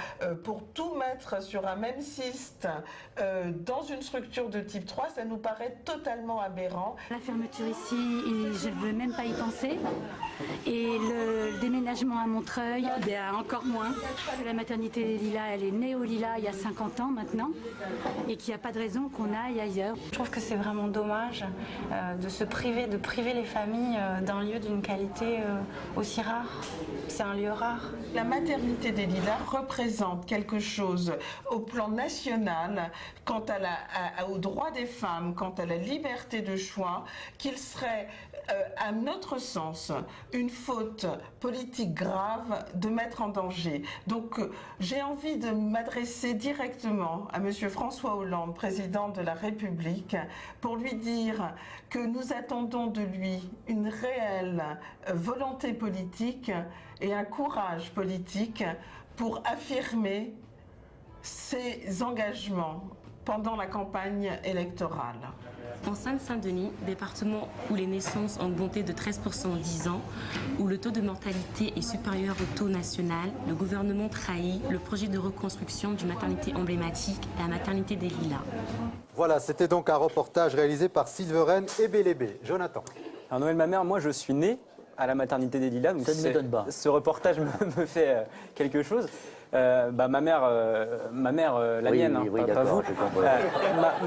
pour tout mettre sur un même cyste dans une structure de type 3, ça nous paraît totalement aberrant. La fermeture ici, je ne veux même pas y penser. Et le déménagement à Montreuil, encore moins. La maternité des Lilas, elle est née aux Lilas il y a 50 ans maintenant. Et qu'il n'y a pas de raison qu'on aille ailleurs. Je trouve que c'est vraiment dommage de priver les familles d'un lieu d'une qualité aussi rare. C'est un lieu rare. La maternité des Lilas représente quelque chose au plan national quant aux droits des femmes, quant à la liberté de choix, qu'il serait à notre sens, une faute politique grave de mettre en danger. Donc j'ai envie de m'adresser directement à M. François Hollande, président de la République, pour lui dire que nous attendons de lui une réelle volonté politique et un courage politique pour affirmer ses engagements pendant la campagne électorale. En Seine-Saint-Denis, département où les naissances ont augmenté de 13% en 10 ans, où le taux de mortalité est supérieur au taux national, le gouvernement trahit le projet de reconstruction d'une maternité emblématique, la maternité des Lilas. Voilà, c'était donc un reportage réalisé par Silveren Ebelebe. Jonathan. Alors Noël Mamère, moi je suis né à la maternité des Lilas, donc ça ne m'étonne pas. Ce reportage me fait quelque chose. Ma mère, la mienne, pas vous.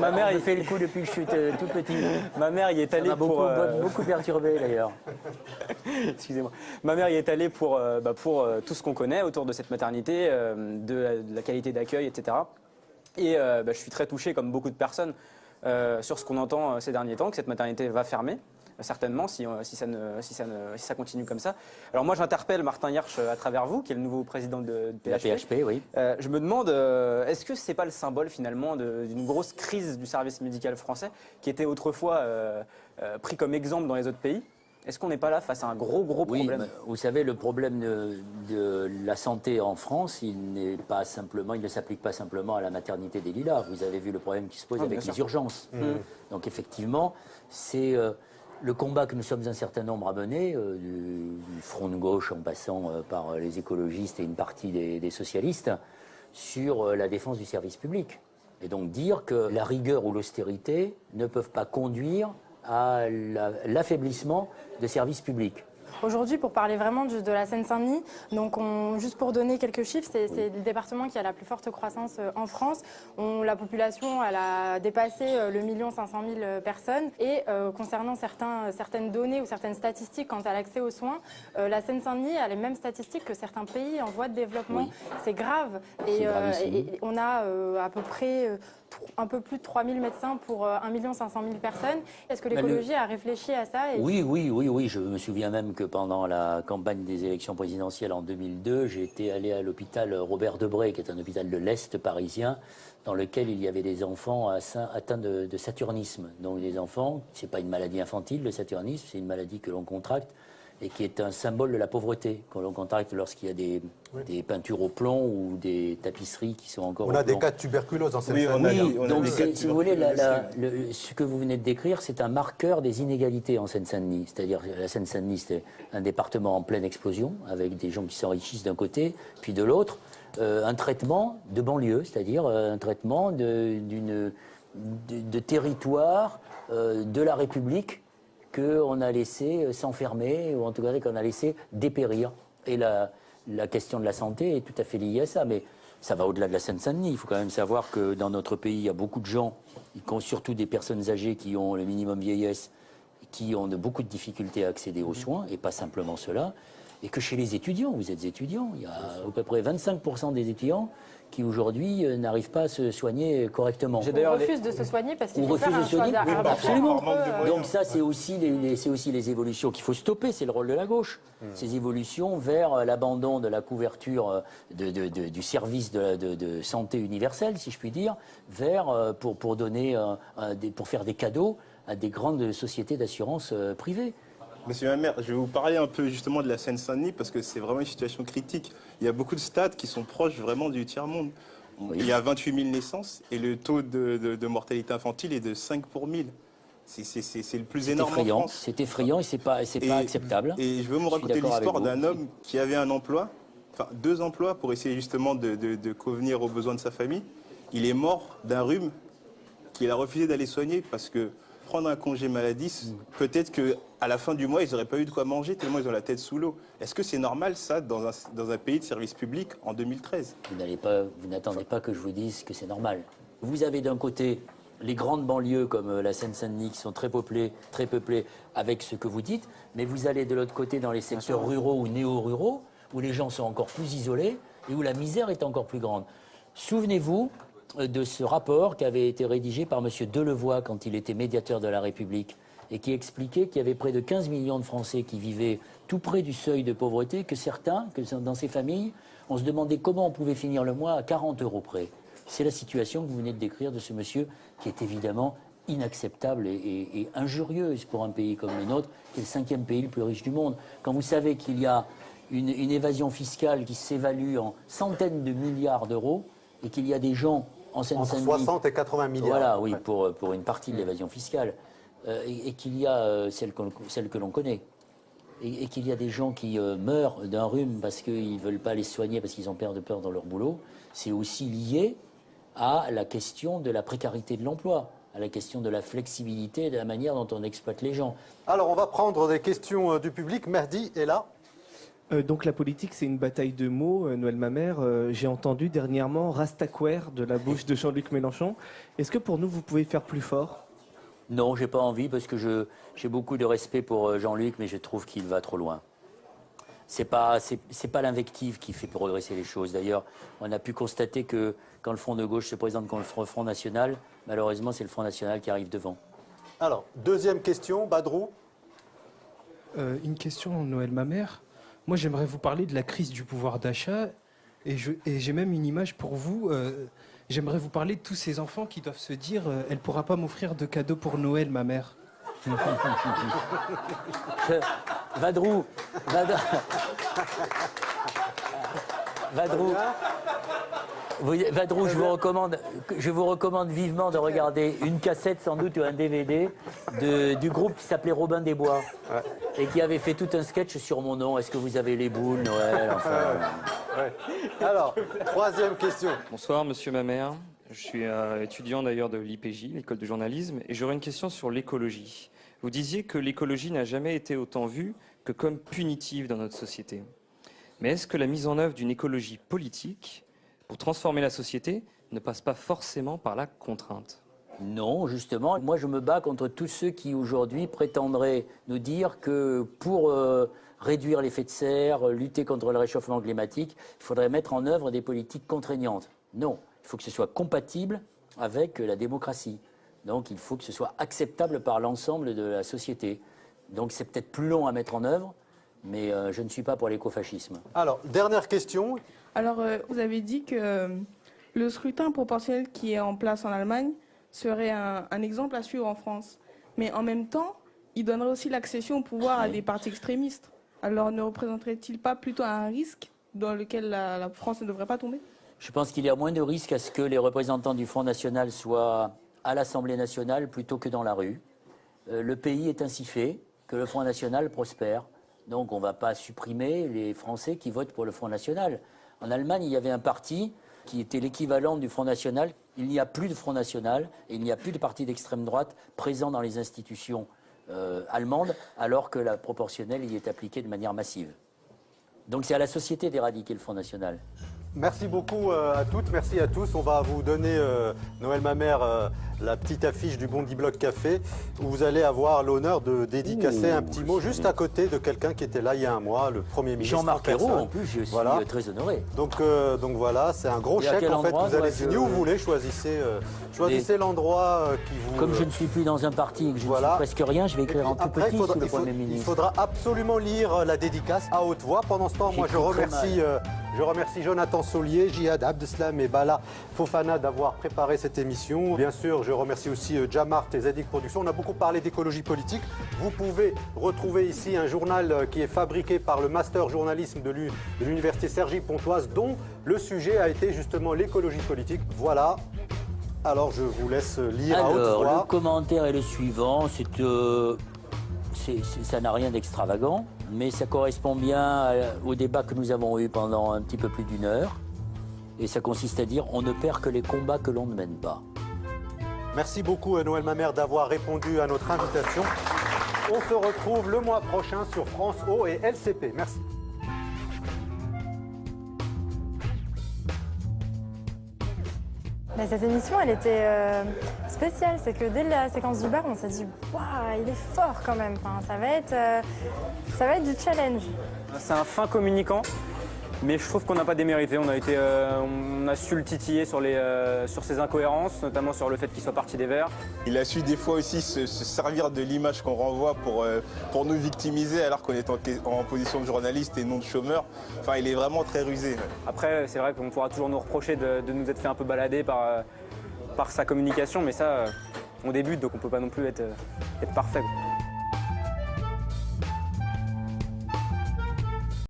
Ma mère, il fait le coup depuis que je suis tout petit. Ma mère y est allée pour beaucoup perturbé d'ailleurs. Excusez-moi. Ma mère y est allée pour tout ce qu'on connaît autour de cette maternité, de la qualité d'accueil, etc. Et je suis très touché, comme beaucoup de personnes, sur ce qu'on entend ces derniers temps, que cette maternité va fermer. Certainement, si ça continue comme ça. Alors moi, j'interpelle Martin Hirsch à travers vous, qui est le nouveau président de PHP. La PHP, oui. Je me demande, est-ce que ce n'est pas le symbole finalement d'une grosse crise du service médical français, qui était autrefois pris comme exemple dans les autres pays? Est-ce qu'on n'est pas là face à un gros problème? Oui, vous savez, le problème de la santé en France, il ne s'applique pas simplement à la maternité des Lilas. Vous avez vu le problème qui se pose avec les urgences. Donc effectivement, c'est le combat que nous sommes un certain nombre à mener, du front de gauche en passant par les écologistes et une partie des socialistes, sur la défense du service public. Et donc dire que la rigueur ou l'austérité ne peuvent pas conduire à l'affaiblissement de services publics. Aujourd'hui, pour parler vraiment de la Seine-Saint-Denis, donc juste pour donner quelques chiffres, c'est le département qui a la plus forte croissance en France. La population elle a dépassé le 1 500 000 personnes. Et concernant certaines données ou certaines statistiques quant à l'accès aux soins, la Seine-Saint-Denis a les mêmes statistiques que certains pays en voie de développement. Oui. C'est grave. Et on a à peu près un peu plus de 3 000 médecins pour 1 500 000 personnes. Est-ce que l'écologie a réfléchi à ça Oui. Je me souviens même que pendant la campagne des élections présidentielles en 2002, j'ai été allé à l'hôpital Robert Debré, qui est un hôpital de l'Est parisien, dans lequel il y avait des enfants atteints de saturnisme. Donc des enfants, c'est pas une maladie infantile, le saturnisme, c'est une maladie que l'on contracte et qui est un symbole de la pauvreté, que l'on contracte lorsqu'il y a des peintures au plomb ou des tapisseries qui sont encore au plomb. On a des cas de tuberculose dans cette famille. Oui, donc si vous voulez, ce que vous venez de décrire, c'est un marqueur des inégalités en Seine-Saint-Denis. C'est-à-dire la Seine-Saint-Denis, c'est un département en pleine explosion, avec des gens qui s'enrichissent d'un côté, puis de l'autre, un traitement de banlieue, c'est-à-dire un traitement de territoire de la République qu'on a laissé s'enfermer, ou en tout cas qu'on a laissé dépérir. Et la question de la santé est tout à fait liée à ça, mais ça va au-delà de la Seine-Saint-Denis. Il faut quand même savoir que dans notre pays, il y a beaucoup de gens, surtout des personnes âgées qui ont le minimum vieillesse, qui ont beaucoup de difficultés à accéder aux soins, et pas simplement cela, et que chez les étudiants, vous êtes étudiants, il y a à peu près 25% des étudiants qui aujourd'hui n'arrivent pas à se soigner correctement. On refuse de se soigner parce qu'il faut faire un choix d'argent. Absolument. Donc ça, c'est aussi les évolutions qu'il faut stopper, c'est le rôle de la gauche. Ces évolutions vers l'abandon de la couverture du service de santé universelle, si je puis dire, vers pour faire des cadeaux à des grandes sociétés d'assurance privées. Monsieur Mamère, je vais vous parler un peu justement de la Seine-Saint-Denis parce que c'est vraiment une situation critique. Il y a beaucoup de stades qui sont proches vraiment du tiers-monde. Oui. Il y a 28 000 naissances et le taux de mortalité infantile est de 5 pour 1000. C'est le plus énorme en France. C'est effrayant et c'est pas acceptable. Et je veux vous raconter l'histoire d'un homme qui avait un emploi, enfin 2 emplois pour essayer justement de convenir aux besoins de sa famille. Il est mort d'un rhume qu'il a refusé d'aller soigner parce que prendre un congé maladie, peut-être qu'à la fin du mois, ils n'auraient pas eu de quoi manger tellement ils ont la tête sous l'eau. Est-ce que c'est normal, ça, dans un pays de service public en 2013 Vous n'attendez pas que je vous dise que c'est normal. Vous avez d'un côté les grandes banlieues comme la Seine-Saint-Denis qui sont très peuplées avec ce que vous dites, mais vous allez de l'autre côté dans les secteurs ruraux ou néo-ruraux, où les gens sont encore plus isolés et où la misère est encore plus grande. Souvenez-vous de ce rapport qui avait été rédigé par M. Delevoye quand il était médiateur de la République et qui expliquait qu'il y avait près de 15 millions de Français qui vivaient tout près du seuil de pauvreté, que dans ces familles, on se demandait comment on pouvait finir le mois à 40 € près. C'est la situation que vous venez de décrire de ce monsieur qui est évidemment inacceptable et injurieuse pour un pays comme le nôtre, qui est le 5e pays le plus riche du monde. Quand vous savez qu'il y a une évasion fiscale qui s'évalue en centaines de milliards d'euros et qu'il y a des gens en Seine-Saint-Denis, entre 60 et 80 milliards. Voilà, oui, pour une partie de l'évasion fiscale. Et qu'il y a celle que l'on connaît. Et qu'il y a des gens qui meurent d'un rhume parce qu'ils ne veulent pas les soigner, parce qu'ils ont peur dans leur boulot. C'est aussi lié à la question de la précarité de l'emploi, à la question de la flexibilité et de la manière dont on exploite les gens. Alors, on va prendre des questions du public. Mehdi est là. Donc la politique, c'est une bataille de mots, Noël Mamère. J'ai entendu dernièrement Rastaquaire de la bouche de Jean-Luc Mélenchon. Est-ce que pour nous, vous pouvez faire plus fort ? Non, j'ai pas envie parce que j'ai beaucoup de respect pour Jean-Luc, mais je trouve qu'il va trop loin. C'est pas l'invective qui fait progresser les choses. D'ailleurs, on a pu constater que quand le Front de gauche se présente contre le Front National, malheureusement, c'est le Front National qui arrive devant. Alors, deuxième question, Badrou. Une question, Noël Mamère. Moi, j'aimerais vous parler de la crise du pouvoir d'achat et j'ai même une image pour vous. J'aimerais vous parler de tous ces enfants qui doivent se dire « Elle ne pourra pas m'offrir de cadeaux pour Noël, ma mère ». Vadrou, je vous recommande vivement de regarder une cassette, sans doute, ou un DVD du groupe qui s'appelait Robin des Bois et qui avait fait tout un sketch sur mon nom. Est-ce que vous avez les boules, Noël, enfin... Alors, troisième question. Bonsoir, monsieur Mamère. Je suis étudiant d'ailleurs de l'IPJ, l'école de journalisme, et j'aurais une question sur l'écologie. Vous disiez que l'écologie n'a jamais été autant vue que comme punitive dans notre société. Mais est-ce que la mise en œuvre d'une écologie politique pour transformer la société ne passe pas forcément par la contrainte? Non, justement. Moi, je me bats contre tous ceux qui, aujourd'hui, prétendraient nous dire que pour réduire l'effet de serre, lutter contre le réchauffement climatique, il faudrait mettre en œuvre des politiques contraignantes. Non, il faut que ce soit compatible avec la démocratie. Donc, il faut que ce soit acceptable par l'ensemble de la société. Donc, c'est peut-être plus long à mettre en œuvre, mais je ne suis pas pour l'écofascisme. Alors, dernière question. Alors, vous avez dit que le scrutin proportionnel qui est en place en Allemagne serait un exemple à suivre en France. Mais en même temps, il donnerait aussi l'accession au pouvoir à des partis extrémistes. Alors, ne représenterait-il pas plutôt un risque dans lequel la France ne devrait pas tomber? Je pense qu'il y a moins de risques à ce que les représentants du Front National soient à l'Assemblée nationale plutôt que dans la rue. Le pays est ainsi fait que le Front National prospère. Donc on ne va pas supprimer les Français qui votent pour le Front National. En Allemagne, il y avait un parti qui était l'équivalent du Front National. Il n'y a plus de Front National et il n'y a plus de parti d'extrême droite présent dans les institutions allemandes, alors que la proportionnelle y est appliquée de manière massive. Donc c'est à la société d'éradiquer le Front National. Merci beaucoup à toutes, merci à tous. On va vous donner, Noël Mamère, la petite affiche du Bondi Bloc Café, où vous allez avoir l'honneur de dédicacer un petit mot juste à côté de quelqu'un qui était là il y a un mois, le Premier ministre. Jean-Marc Ayrault, en plus, je suis très honoré. Donc voilà, c'est un gros chèque en fait. Vous allez signer où vous voulez, choisissez l'endroit qui vous... Comme je ne suis plus dans un parti et que je ne suis presque rien, je vais écrire en tout petit sous le Premier ministre. Il faudra absolument lire la dédicace à haute voix. Pendant ce temps, moi je remercie Jonathan Solier, Jihad Abdeslam et Bala Fofana d'avoir préparé cette émission. Bien sûr, je remercie aussi Jamart et Zadig Productions. On a beaucoup parlé d'écologie politique. Vous pouvez retrouver ici un journal qui est fabriqué par le master journalisme de l'université Cergy-Pontoise, dont le sujet a été justement l'écologie politique. Voilà. Alors je vous laisse lire à haute voix. Le commentaire est le suivant. Ça n'a rien d'extravagant, mais ça correspond bien au débat que nous avons eu pendant un petit peu plus d'1 heure. Et ça consiste à dire on ne perd que les combats que l'on ne mène pas. Merci beaucoup Noël Mamère d'avoir répondu à notre invitation. On se retrouve le mois prochain sur France O et LCP. Merci. Cette émission, elle était spéciale. C'est que dès la séquence du bar, on s'est dit « Waouh, il est fort quand même ». Enfin, ça va être du challenge. C'est un fin communicant, mais je trouve qu'on n'a pas démérité. On a su le titiller sur ses incohérences, notamment sur le fait qu'il soit parti des Verts. Il a su des fois aussi se servir de l'image qu'on renvoie pour nous victimiser alors qu'on est en position de journaliste et non de chômeur. Enfin, il est vraiment très rusé. Après, c'est vrai qu'on pourra toujours nous reprocher de nous être fait un peu balader par sa communication, mais ça, on débute, donc on ne peut pas non plus être parfait.